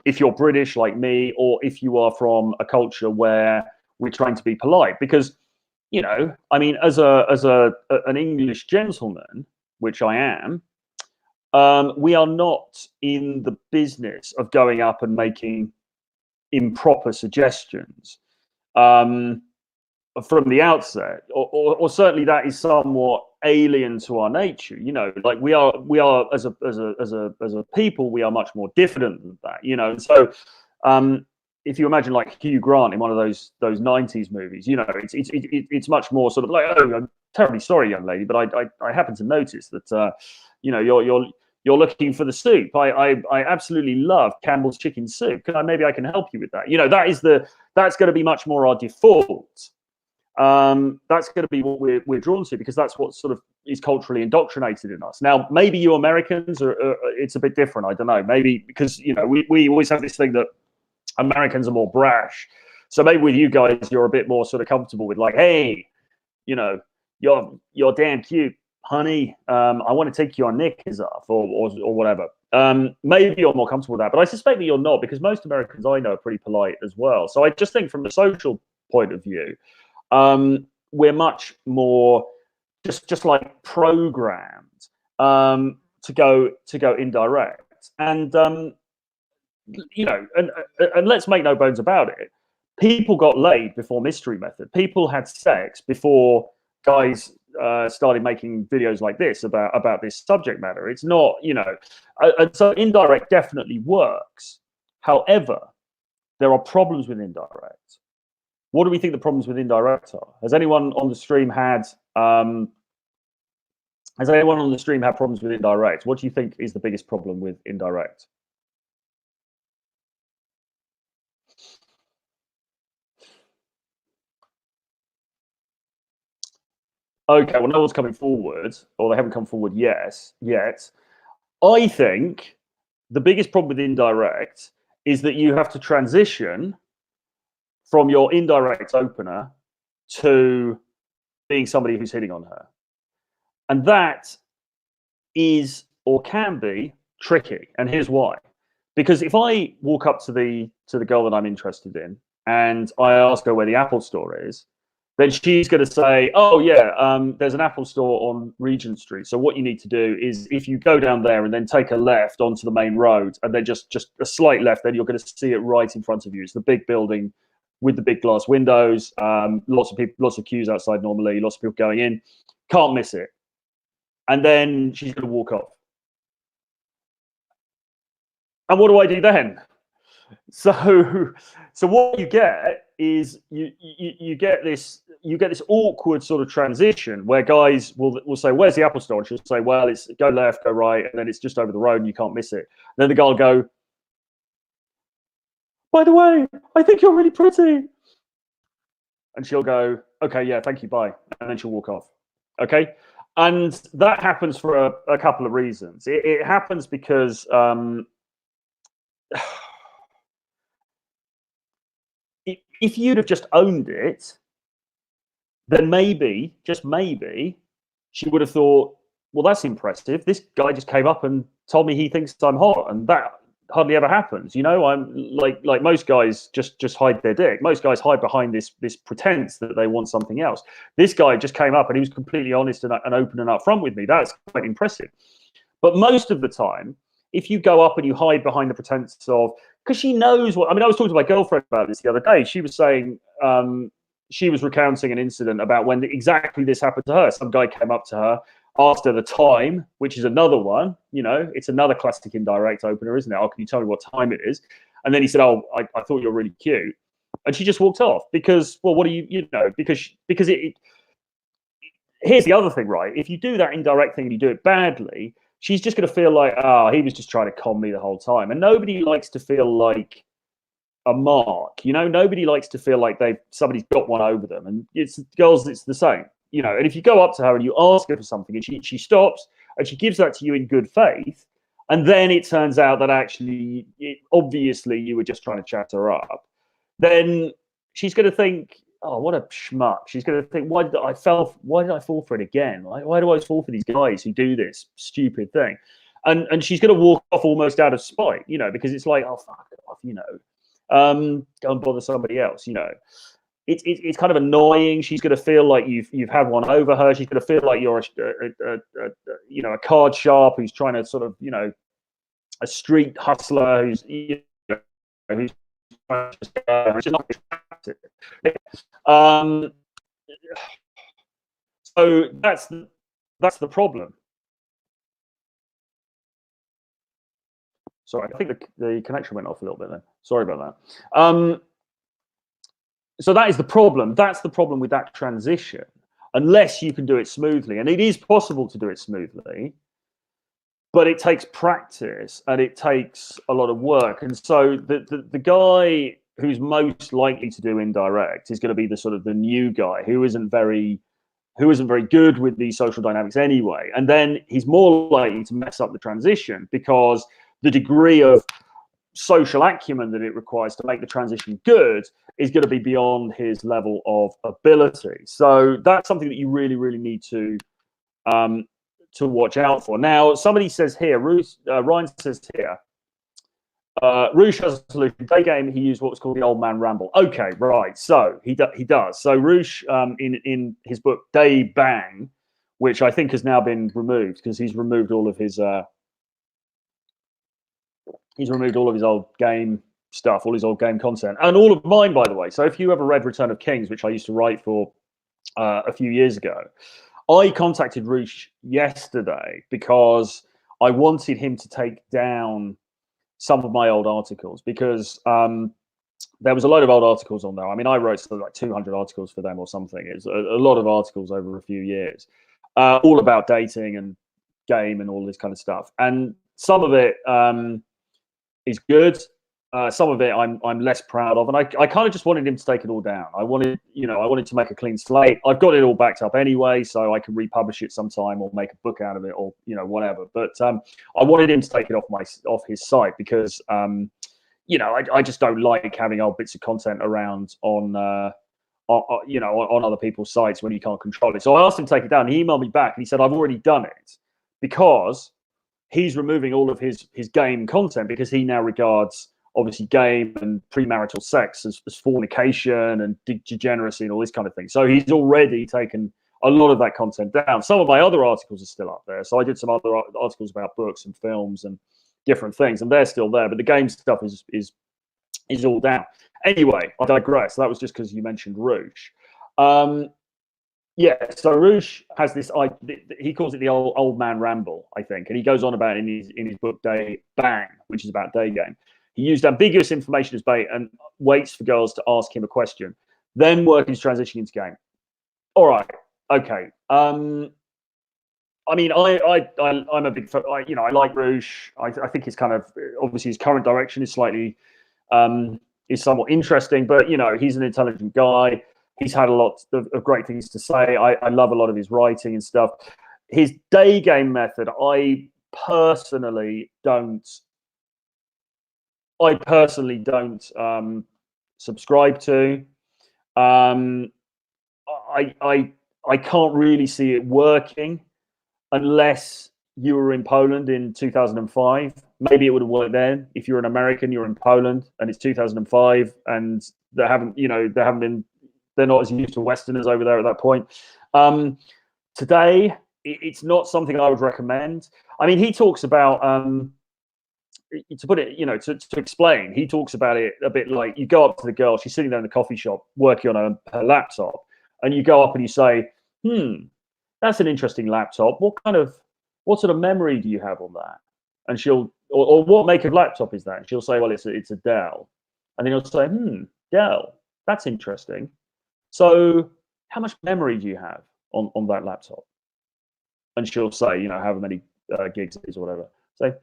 if you're British like me, or if you are from a culture where we're trying to be polite. Because, I mean, as an English gentleman, which I am, we are not in the business of going up and making improper suggestions from the outset, or certainly that is somewhat alien to our nature. Like we are as a people, we are much more diffident than that. And so if you imagine like Hugh Grant in one of those 90s movies, it's much more sort of like, oh, I'm terribly sorry, young lady, but I happen to notice that you're looking for the soup. I absolutely love Campbell's chicken soup. Maybe I can help you with that. That's going to be much more our default. That's going to be what we're drawn to, because that's what sort of is culturally indoctrinated in us. Now, maybe you Americans it's a bit different. I don't know. Maybe because we always have this thing that Americans are more brash. So maybe with you guys, you're a bit more sort of comfortable with like, hey, you're damn cute, honey. I want to take your knickers off, or whatever. Maybe you're more comfortable with that, but I suspect that you're not, because most Americans I know are pretty polite as well. So I just think from a social point of view, we're much more just like programmed to go indirect, and and let's make no bones about it. People got laid before Mystery Method. People had sex before guys started making videos like this about this subject matter. It's not, and so indirect definitely works. However, there are problems with indirect. What do we think the problems with indirect are? Has anyone on the stream had problems with indirect? What do you think is the biggest problem with indirect? Okay, well, no one's coming forward, or they haven't come forward yet. I think the biggest problem with indirect is that you have to transition from your indirect opener to being somebody who's hitting on her. And that is, or can be, tricky. And here's why. Because if I walk up to the girl that I'm interested in and I ask her where the Apple store is, then she's going to say, oh, yeah, there's an Apple store on Regent Street. So what you need to do is, if you go down there and then take a left onto the main road, and then just a slight left, then you're going to see it right in front of you. It's the big building with the big glass windows, lots of people, lots of queues outside normally, lots of people going in. Can't miss it. And then she's going to walk off. And what do I do then? So what you get is you get this awkward sort of transition where guys will say, "Where's the Apple store?" And she'll say, "Well, it's go left, go right, and then it's just over the road, and you can't miss it." And then the guy will go, "By the way, I think you're really pretty," and she'll go, "Okay, yeah, thank you, bye," and then she'll walk off. Okay, and that happens for a couple of reasons. It happens because if you'd have just owned it, then maybe, just maybe, she would have thought, well, that's impressive. This guy just came up and told me he thinks I'm hot, and that hardly ever happens. I'm like most guys just hide their dick. Most guys hide behind this pretense that they want something else. This guy just came up and he was completely honest and open and upfront with me. That's quite impressive. But most of the time, if you go up and you hide behind the pretense of, because she knows what, I mean, I was talking to my girlfriend about this the other day. She was saying, she was recounting an incident about when exactly this happened to her. Some guy came up to her asked her the time, which is another one. You know, it's another classic indirect opener, isn't it? Oh, can you tell me what time it is? And then he said, oh, I thought you were really cute. And she just walked off because, well, what do you know, because here's the other thing, right? If you do that indirect thing and you do it badly, she's just going to feel like, oh, he was just trying to con me the whole time. And nobody likes to feel like a mark, you know. Nobody likes to feel like somebody's got one over them. And it's girls, it's the same, you know. And if you go up to her and you ask her for something and she stops and she gives that to you in good faith, and then it turns out that actually, obviously, you were just trying to chat her up, then she's going to think, oh, what a schmuck. She's going to think, why did I fall for it again? Why do I always fall for these guys who do this stupid thing? And she's going to walk off almost out of spite, you know, because it's like, oh, fuck off, you know. Go and bother somebody else, you know. It's kind of annoying. She's going to feel like you've had one over her. She's going to feel like you're a card sharp who's trying to sort of, you know, a street hustler who's so that's the problem. Sorry, I think the connection went off a little bit then. Sorry about that. So that is the problem. That's the problem with that transition. Unless you can do it smoothly, and it is possible to do it smoothly, but it takes practice and it takes a lot of work. And so the guy who's most likely to do indirect is going to be the sort of the new guy who isn't very good with these social dynamics anyway. And then he's more likely to mess up the transition because the degree of social acumen that it requires to make the transition good is going to be beyond his level of ability. So that's something that you really, really need to watch out for. Now, somebody says here, Ryan says here, Roosh has a solution. Day game, he used what was called the old man ramble. Okay, right. So he does. So Roosh, in his book Day Bang, which I think has now been removed because he's removed all of his old game stuff, all his old game content, and all of mine, by the way. So if you ever read Return of Kings, which I used to write for a few years ago, I contacted Roosh yesterday because I wanted him to take down some of my old articles because there was a load of old articles on there. I mean, I wrote something like 200 articles for them or something. It's a lot of articles over a few years, all about dating and game and all this kind of stuff. And some of it is good. Some of it I'm less proud of, and I kind of just wanted him to take it all down. I wanted to make a clean slate. I've got it all backed up anyway, so I can republish it sometime or make a book out of it, or whatever. But I wanted him to take it off his site because I just don't like having old bits of content around on other people's sites when you can't control it. So I asked him to take it down. He emailed me back and he said I've already done it because he's removing all of his game content because he now regards obviously game and premarital sex as fornication and degeneracy and all this kind of thing. So he's already taken a lot of that content down. Some of my other articles are still up there. So I did some other articles about books and films and different things, and they're still there. But the game stuff is all down. Anyway, I digress. That was just because you mentioned Roosh. Yeah, so Roosh has this. He calls it the old man ramble, I think, and he goes on about it in his book Day Bang, which is about day game. He used ambiguous information as bait and waits for girls to ask him a question, then work his transition into game. All right, okay. I mean, I'm a big, I like Roosh. I think his kind of obviously his current direction is slightly is somewhat interesting, but he's an intelligent guy. He's had a lot of great things to say. I love a lot of his writing and stuff. His day game method, I personally don't subscribe to. I can't really see it working unless you were in Poland in 2005. Maybe it would have worked then. If you're an American, you're in Poland, and it's 2005, and they're not as used to Westerners over there at that point. Today, it's not something I would recommend. I mean, he talks about, to put it, to explain, he talks about it a bit like you go up to the girl, she's sitting there in the coffee shop working on her laptop, and you go up and you say, that's an interesting laptop. What sort of memory do you have on that? And or what make of laptop is that? And she'll say, well, it's a Dell. And then he'll say, Dell, that's interesting. So how much memory do you have on that laptop? And she'll say, however many gigs it is or whatever. Say,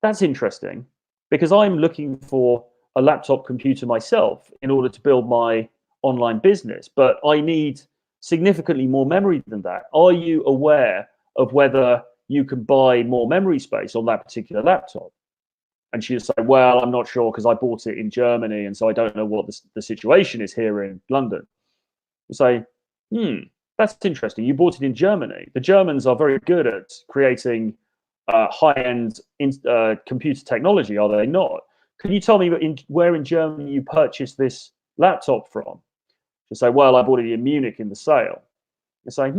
that's interesting, because I'm looking for a laptop computer myself in order to build my online business, but I need significantly more memory than that. Are you aware of whether you can buy more memory space on that particular laptop? And she'll say, well, I'm not sure because I bought it in Germany, and so I don't know what the situation is here in London. You say, that's interesting. You bought it in Germany. The Germans are very good at creating high-end computer technology, are they not? Can you tell me where in Germany you purchased this laptop from? You say, well, I bought it in Munich in the sale. You say,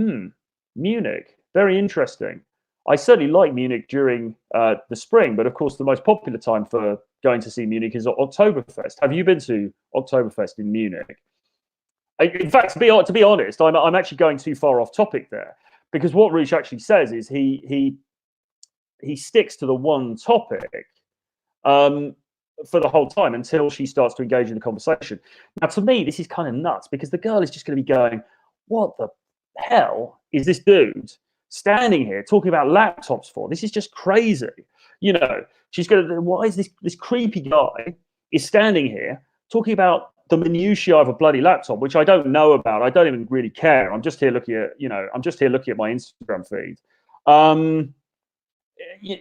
Munich, very interesting. I certainly like Munich during the spring, but of course the most popular time for going to see Munich is Oktoberfest. Have you been to Oktoberfest in Munich? In fact, to be honest, I'm actually going too far off topic there, because what Rich actually says is he sticks to the one topic for the whole time until she starts to engage in the conversation. Now, to me, this is kind of nuts, because the girl is just going to be going, what the hell is this dude standing here talking about laptops for? This is just crazy. She's going to, why is this creepy guy is standing here talking about the minutiae of a bloody laptop, which I don't know about. I don't even really care. I'm just here looking at, I'm just here looking at my Instagram feed. It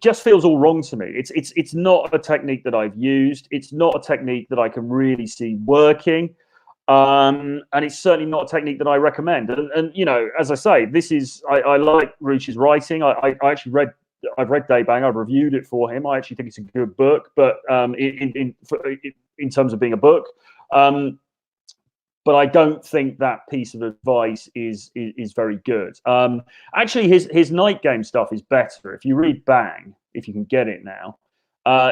just feels all wrong to me. It's not a technique that I've used. It's not a technique that I can really see working. And it's certainly not a technique that I recommend. And as I say, I like Ruch's writing. I've read Daybang. I've reviewed it for him. I actually think it's a good book, but in terms of being a book, but I don't think that piece of advice is very good. Actually, his night game stuff is better. If you read Bang, if you can get it now,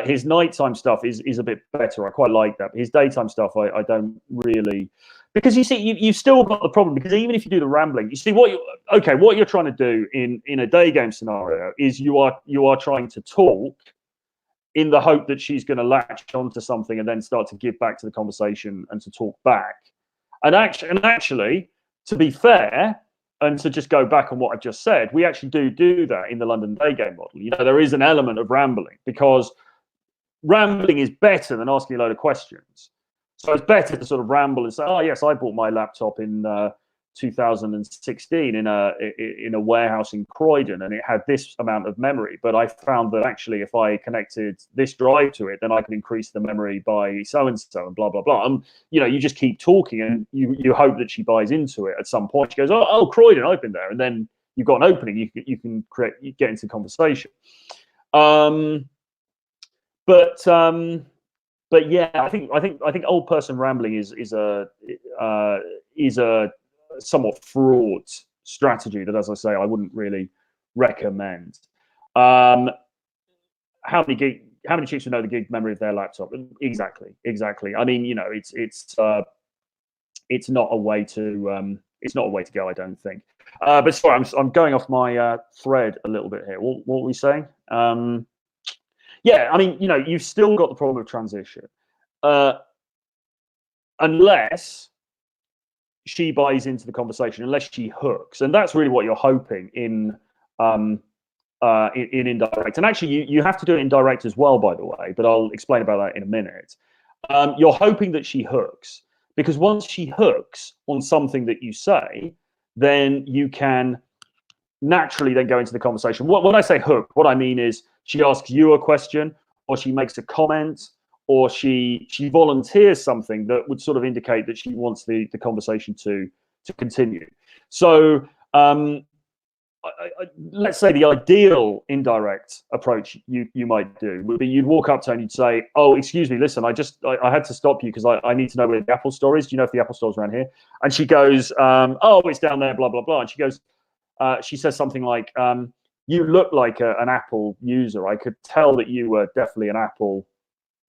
his nighttime stuff is a bit better. I quite like that. But his daytime stuff, I don't really, because you see, you've still got the problem, because even if you do the rambling, you see what you're trying to do in a day game scenario is you are trying to talk in the hope that she's going to latch onto something and then start to give back to the conversation and to talk back. And actually, to be fair, and to just go back on what I've just said, we actually do that in the London day game model. There is an element of rambling, because rambling is better than asking a load of questions. So it's better to sort of ramble and say, oh, yes, I bought my laptop in 2016 in a warehouse in Croydon, and it had this amount of memory. But I found that actually, if I connected this drive to it, then I could increase the memory by so and so, and blah blah blah. And you just keep talking, and you hope that she buys into it. At some point, she goes, "Oh, Croydon, I've been there," and then you've got an opening. You can get into conversation. But yeah, I think old person rambling is a somewhat fraught strategy that, as I say, I wouldn't really recommend. How many chicks would know the gig memory of their laptop? Exactly. I mean, it's not a way to go, I don't think. But sorry, I'm going off my thread a little bit here. What were we saying? Yeah, I mean, you've still got the problem of transition, unless she buys into the conversation, unless she hooks, and that's really what you're hoping in Indirect. And actually, you have to do it in Direct as well, by the way. But I'll explain about that in a minute. You're hoping that she hooks, because once she hooks on something that you say, then you can naturally then go into the conversation. When I say hook, what I mean is she asks you a question, or she makes a comment, or she volunteers something that would sort of indicate that she wants the conversation to continue. So let's say the ideal indirect approach you might do would be you'd walk up to her and you'd say, "Oh, excuse me, listen, I had to stop you because I need to know where the Apple Store is. Do you know if the Apple Store's around here?" And she goes, "Oh, it's down there, blah, blah, blah." And she goes, she says something like, "You look like an Apple user. I could tell that you were definitely an Apple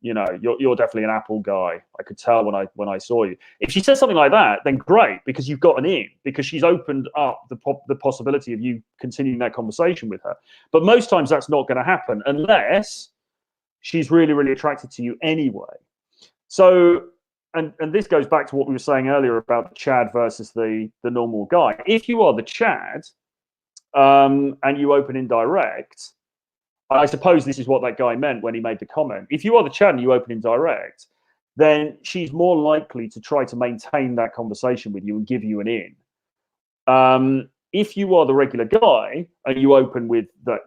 you're definitely an Apple guy. I could tell when I saw you. If she says something like that, then great, because you've got an in, because she's opened up the possibility of you continuing that conversation with her. But most times that's not going to happen unless she's really, really attracted to you anyway. So, and this goes back to what we were saying earlier about the Chad versus the normal guy. If you are the Chad, and you open Indirect, I suppose this is what that guy meant when he made the comment. If you are the Chad and you open Indirect, then she's more likely to try to maintain that conversation with you and give you an in. If you are the regular guy and you open with that,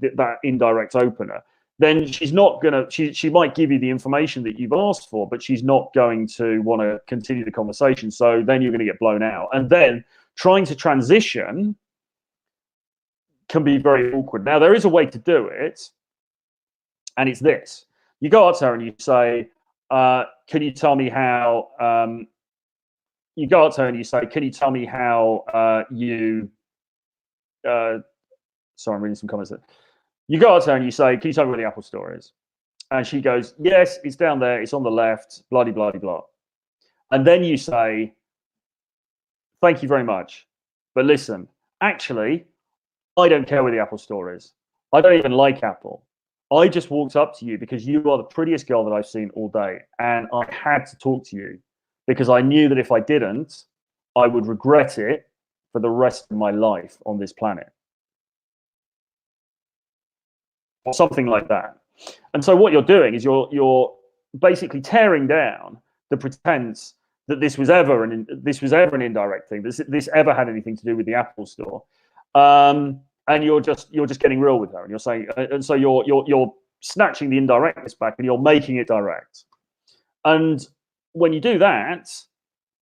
that indirect opener, then she's not gonna. She might give you the information that you've asked for, but she's not going to want to continue the conversation. So then you're going to get blown out, and then trying to transition can be very awkward. Now, there is a way to do it, and it's this. You go up to her and you say, can you tell me how, you go up to her and you say, can you tell me how sorry, I'm reading some comments there. You go up to her and you say, can you tell me where the Apple Store is? And she goes, yes, it's down there. It's on the left, blah, blah, blah, blah. And then you say, thank you very much. But listen, actually, I don't care where the Apple Store is. I don't even like Apple. I just walked up to you because you are the prettiest girl that I've seen all day. And I had to talk to you because I knew that if I didn't, I would regret it for the rest of my life on this planet. Or something like that. And so what you're doing is you're basically tearing down the pretense that this was ever an indirect thing. This ever had anything to do with the Apple Store. And you're just getting real with her, and you're saying, and so you're snatching the indirectness back, and you're making it direct. And when you do that,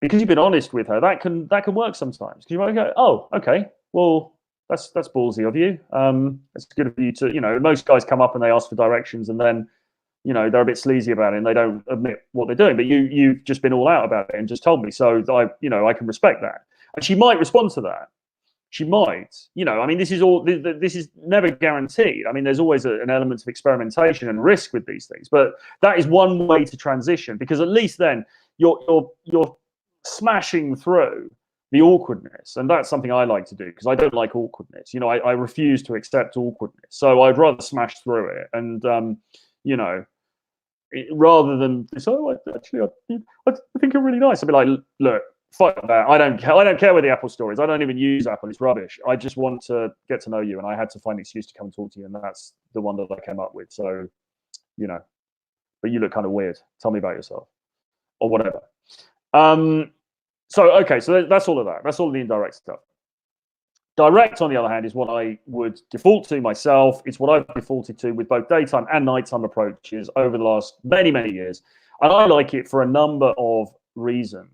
because you've been honest with her, that can work sometimes. Because you might go, oh, okay, well, that's ballsy of you. It's good of you to, most guys come up and they ask for directions, and then, they're a bit sleazy about it and they don't admit what they're doing. But you've just been all out about it and just told me, so I can respect that. And she might respond to that. She might, I mean, this is never guaranteed. I mean, there's always an element of experimentation and risk with these things, but that is one way to transition, because at least then you're smashing through the awkwardness. And that's something I like to do, because I don't like awkwardness. I refuse to accept awkwardness. So I'd rather smash through it. And, rather than this, I think you're really nice. I'd be like, look, fuck that. I don't care where the Apple Store is. I don't even use Apple. It's rubbish. I just want to get to know you, and I had to find an excuse to come and talk to you, and that's the one that I came up with. So, but you look kind of weird. Tell me about yourself, or whatever. So that's all of that. That's all of the indirect stuff. Direct, on the other hand, is what I would default to myself. It's what I've defaulted to with both daytime and nighttime approaches over the last many, many years, and I like it for a number of reasons.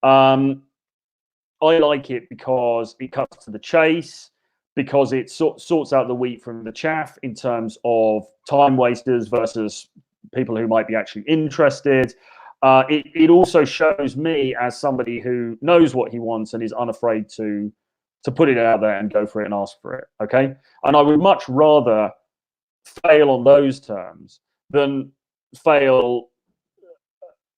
I like it because it cuts to the chase, because it sorts out the wheat from the chaff in terms of time wasters versus people who might be actually interested. It also shows me as somebody who knows what he wants and is unafraid to put it out there and go for it and ask for it. Okay, and I would much rather fail on those terms than fail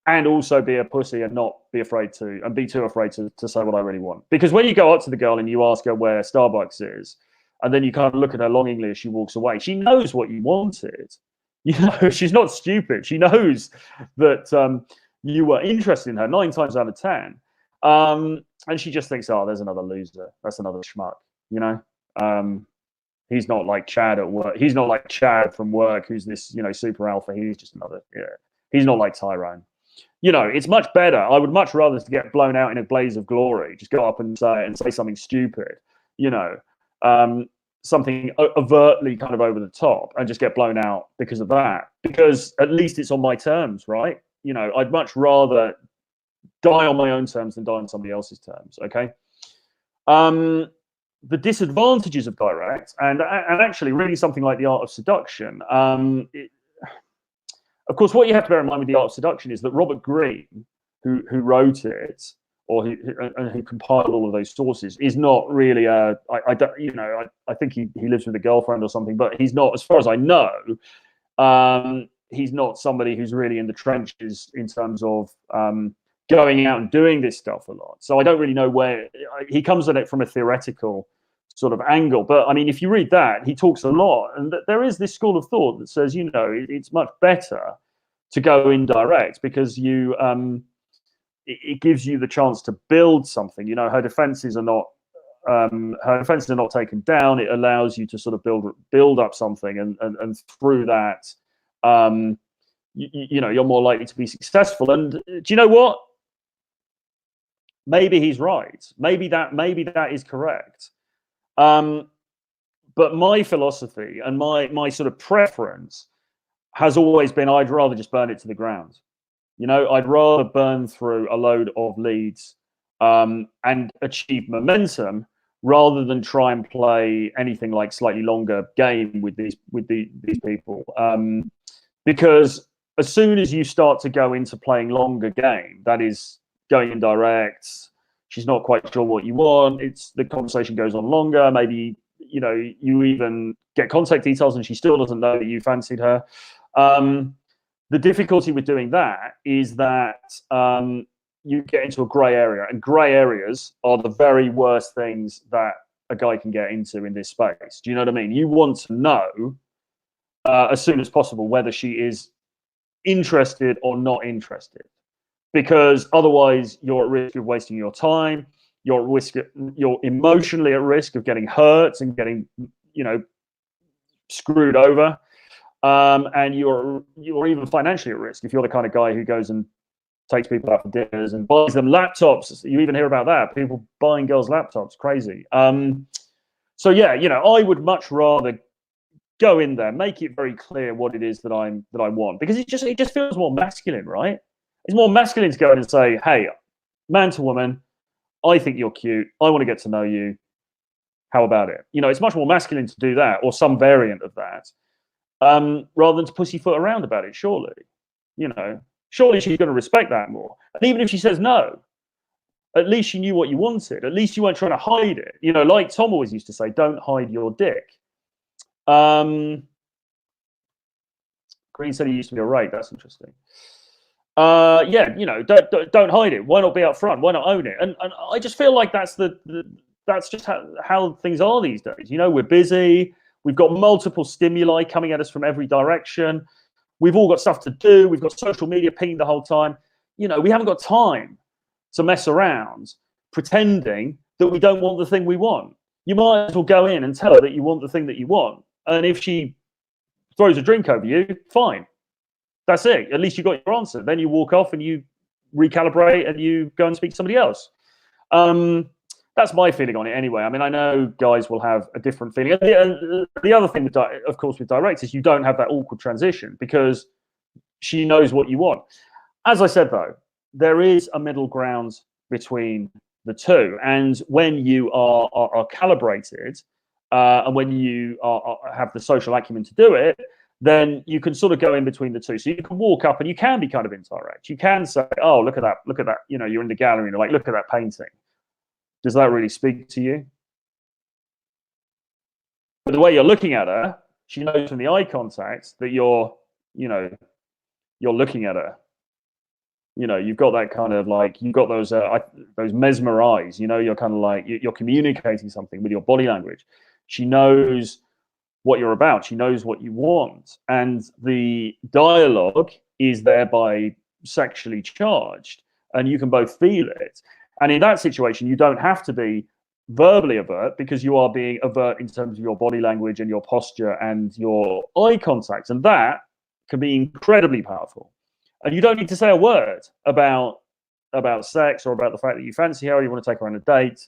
and also be a pussy and not be afraid to, and be too afraid to say what I really want. Because when you go up to the girl and you ask her where Starbucks is, and then you kind of look at her longingly as she walks away, she knows what you wanted. She's not stupid. She knows that you were interested in her 9 times out of 10. And she just thinks, oh, there's another loser. That's another schmuck, he's not like Chad at work. He's not like Chad from work, who's this, super alpha. He's just another, he's not like Tyrone. It's much better. I would much rather to get blown out in a blaze of glory. Just go up and say something stupid, something overtly kind of over the top, and just get blown out because of that. Because at least it's on my terms, right? I'd much rather die on my own terms than die on somebody else's terms. Okay. The disadvantages of direct, and actually reading something like The Art of Seduction, of course, what you have to bear in mind with The Art of Seduction is that Robert Greene, who wrote it, or who compiled all of those sources, is not really I think he lives with a girlfriend or something, but he's not, as far as I know, he's not somebody who's really in the trenches in terms of going out and doing this stuff a lot. So I don't really know where he comes at it from a theoretical sort of angle. But I mean, if you read that, he talks a lot, and there is this school of thought that says, it's much better to go indirect because it gives you the chance to build something. Her defenses are not taken down. It allows you to sort of build up something, and through that, you're more likely to be successful. And do you know what? Maybe he's right. Maybe that is correct. But my philosophy and my sort of preference has always been, I'd rather just burn it to the ground. I'd rather burn through a load of leads and achieve momentum rather than try and play anything like slightly longer game with these people. Because as soon as you start to go into playing longer game, that is going indirect, she's not quite sure what you want, the conversation goes on longer, maybe you even get contact details and she still doesn't know that you fancied her. The difficulty with doing that is that you get into a grey area, and grey areas are the very worst things that a guy can get into in this space. Do you know what I mean? You want to know as soon as possible whether she is interested or not interested, because otherwise you're at risk of wasting your time. You're emotionally at risk of getting hurt and getting screwed over, and you're even financially at risk if you're the kind of guy who goes and takes people out for dinners and buys them laptops. You even hear about that, people buying girls laptops, crazy. So yeah, I would much rather go in there, make it very clear what it is that I want, because it just feels more masculine, right? It's more masculine to go in and say, hey, man to woman, I think you're cute, I want to get to know you, how about it? It's much more masculine to do that, or some variant of that, rather than to pussyfoot around about it. Surely she's going to respect that more. And even if she says no, at least you knew what you wanted. At least you weren't trying to hide it. Like Tom always used to say, don't hide your dick. Green said he used to be a rake. That's interesting. Yeah, don't hide it. Why not be up front? Why not own it? And I just feel like that's just how things are these days. We're busy. We've got multiple stimuli coming at us from every direction. We've all got stuff to do. We've got social media pinging the whole time. We haven't got time to mess around pretending that we don't want the thing we want. You might as well go in and tell her that you want the thing that you want. And if she throws a drink over you, fine. That's it. At least you got your answer. Then you walk off and you recalibrate and you go and speak to somebody else. That's my feeling on it anyway. I mean, I know guys will have a different feeling. The other thing, of course, with direct is you don't have that awkward transition because she knows what you want. As I said, though, there is a middle ground between the two. And when you are calibrated and when you have the social acumen to do it, then you can sort of go in between the two. So you can walk up and you can be kind of indirect. You can say, oh, look at that. You're in the gallery and you're like, look at that painting. Does that really speak to you? But the way you're looking at her, she knows from the eye contact that you're looking at her. You've got that kind of like, you've got those mesmer eyes. You're kind of like, you're communicating something with your body language. She knows what you're about. She knows what you want. And the dialogue is thereby sexually charged, and you can both feel it. And in that situation, you don't have to be verbally avert because you are being avert in terms of your body language and your posture and your eye contact. And that can be incredibly powerful. And you don't need to say a word about sex or about the fact that you fancy her or you want to take her on a date.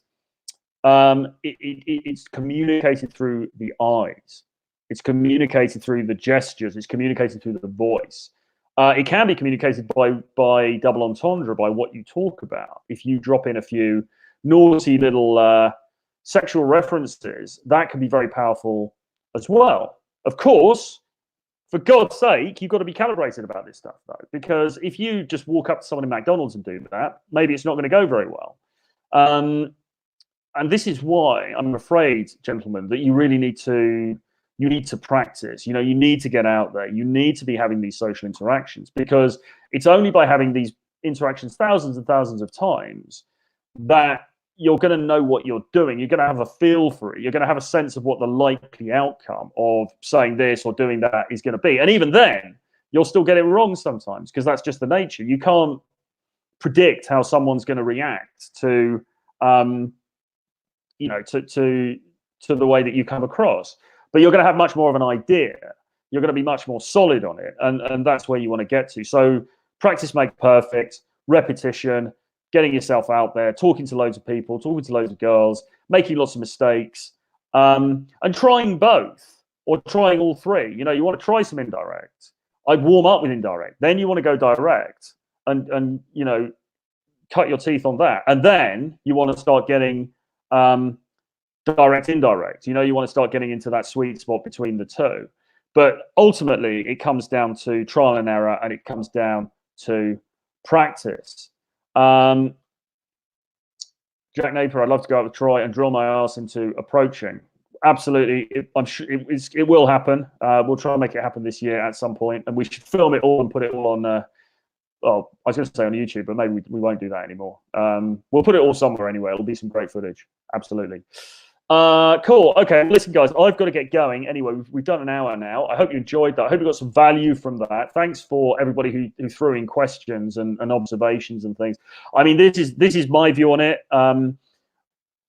It's communicated through the eyes. It's communicated through the gestures. It's communicated through the voice. It can be communicated by double entendre, by what you talk about. If you drop in a few naughty little sexual references, that can be very powerful as well. Of course, for God's sake, you've got to be calibrated about this stuff, though, because if you just walk up to someone in McDonald's and do that, maybe it's not going to go very well. And this is why I'm afraid, gentlemen, that you really need to you need to practice. You know, you need to get out there. You need to be having these social interactions, because it's only by having these interactions thousands and thousands of times that you're going to know what you're doing. You're going to have a feel for it. You're going to have a sense of what the likely outcome of saying this or doing that is going to be. And even then, you'll still get it wrong sometimes, because that's just the nature. You can't predict how someone's going to react to, you know, to the way that you come across. But you're going to have much more of an idea. You're going to be much more solid on it. And that's where you want to get to. So practice makes perfect, repetition, getting yourself out there, talking to loads of people, talking to loads of girls, making lots of mistakes, and trying both, or trying all three. You know, you want to try some indirect. I'd warm up with indirect. Then you want to go direct and you know, cut your teeth on that. And then you want to start getting direct, indirect. You know, you want to start getting into that sweet spot between the two. But ultimately, it comes down to trial and error, and it comes down to practice. Jack Napier, I'd love to go out and try and drill my ass into approaching. Absolutely, I'm sure it will happen. We'll try and make it happen this year at some point, and we should film it all and put it all on. Well, I was going to say on YouTube, but maybe we won't do that anymore. We'll put it all somewhere anyway. It'll be some great footage. Absolutely. Cool. Okay, listen, guys, I've got to get going. Anyway, we've done an hour now. I hope you enjoyed that. I hope you got some value from that. Thanks for everybody who threw in questions and observations and things. I mean, this is my view on it.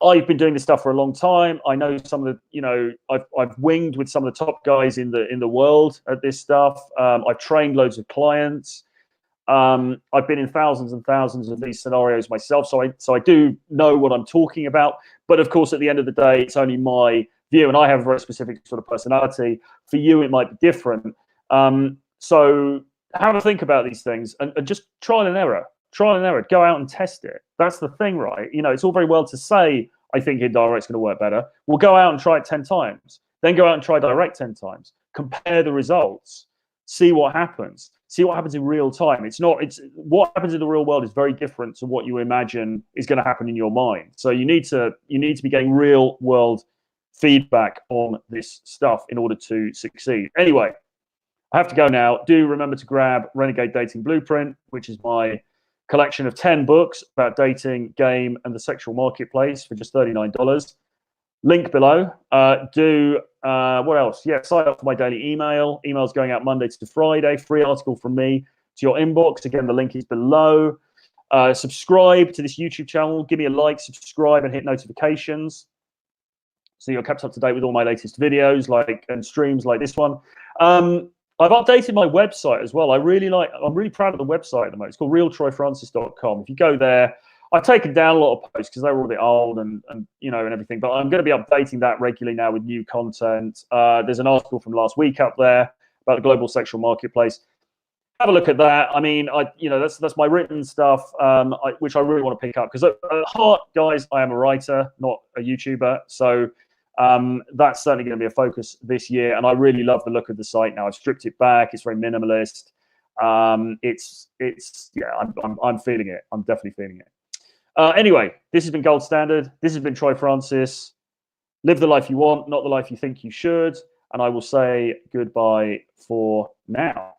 I've been doing this stuff for a long time. I know some of the, you know, I've winged with some of the top guys in the world at this stuff. I've trained loads of clients. I've been in thousands and thousands of these scenarios myself, so I do know what I'm talking about. But of course, at the end of the day, it's only my view, and I have a very specific sort of personality. For you, it might be different. So have a think about these things and just trial and error. Trial and error. Go out and test it. That's the thing, right? You know, it's all very well to say, I think indirect's going to work better. We'll go out and try it 10 times. Then go out and try direct 10 times. Compare the results. See what happens. See what happens in real time. It's what happens in the real world is very different to what you imagine is going to happen in your mind. So you need to be getting real world feedback on this stuff in order to succeed. Anyway, I have to go now. Do remember to grab Renegade Dating Blueprint, which is my collection of 10 books about dating, game, and the sexual marketplace for just $39. Link below. What else? Yeah, sign up for my daily email. Email's going out Monday to Friday. Free article from me to your inbox. Again, the link is below. Subscribe to this YouTube channel. Give me a like, subscribe, and hit notifications so you're kept up to date with all my latest videos and streams like this one. I've updated my website as well. I'm really proud of the website at the moment. It's called realtroyfrancis.com. If you go there, I've taken down a lot of posts because they were a bit old and you know, and everything, but I'm going to be updating that regularly now with new content. There's an article from last week up there about the global sexual marketplace. Have a look at that. I mean, that's my written stuff, which I really want to pick up, because at heart, guys, I am a writer, not a YouTuber. So that's certainly going to be a focus this year, and I really love the look of the site now. I've stripped it back. It's very minimalist. Yeah, I'm feeling it. I'm definitely feeling it. Anyway, this has been Gold Standard. This has been Troy Francis. Live the life you want, not the life you think you should. And I will say goodbye for now.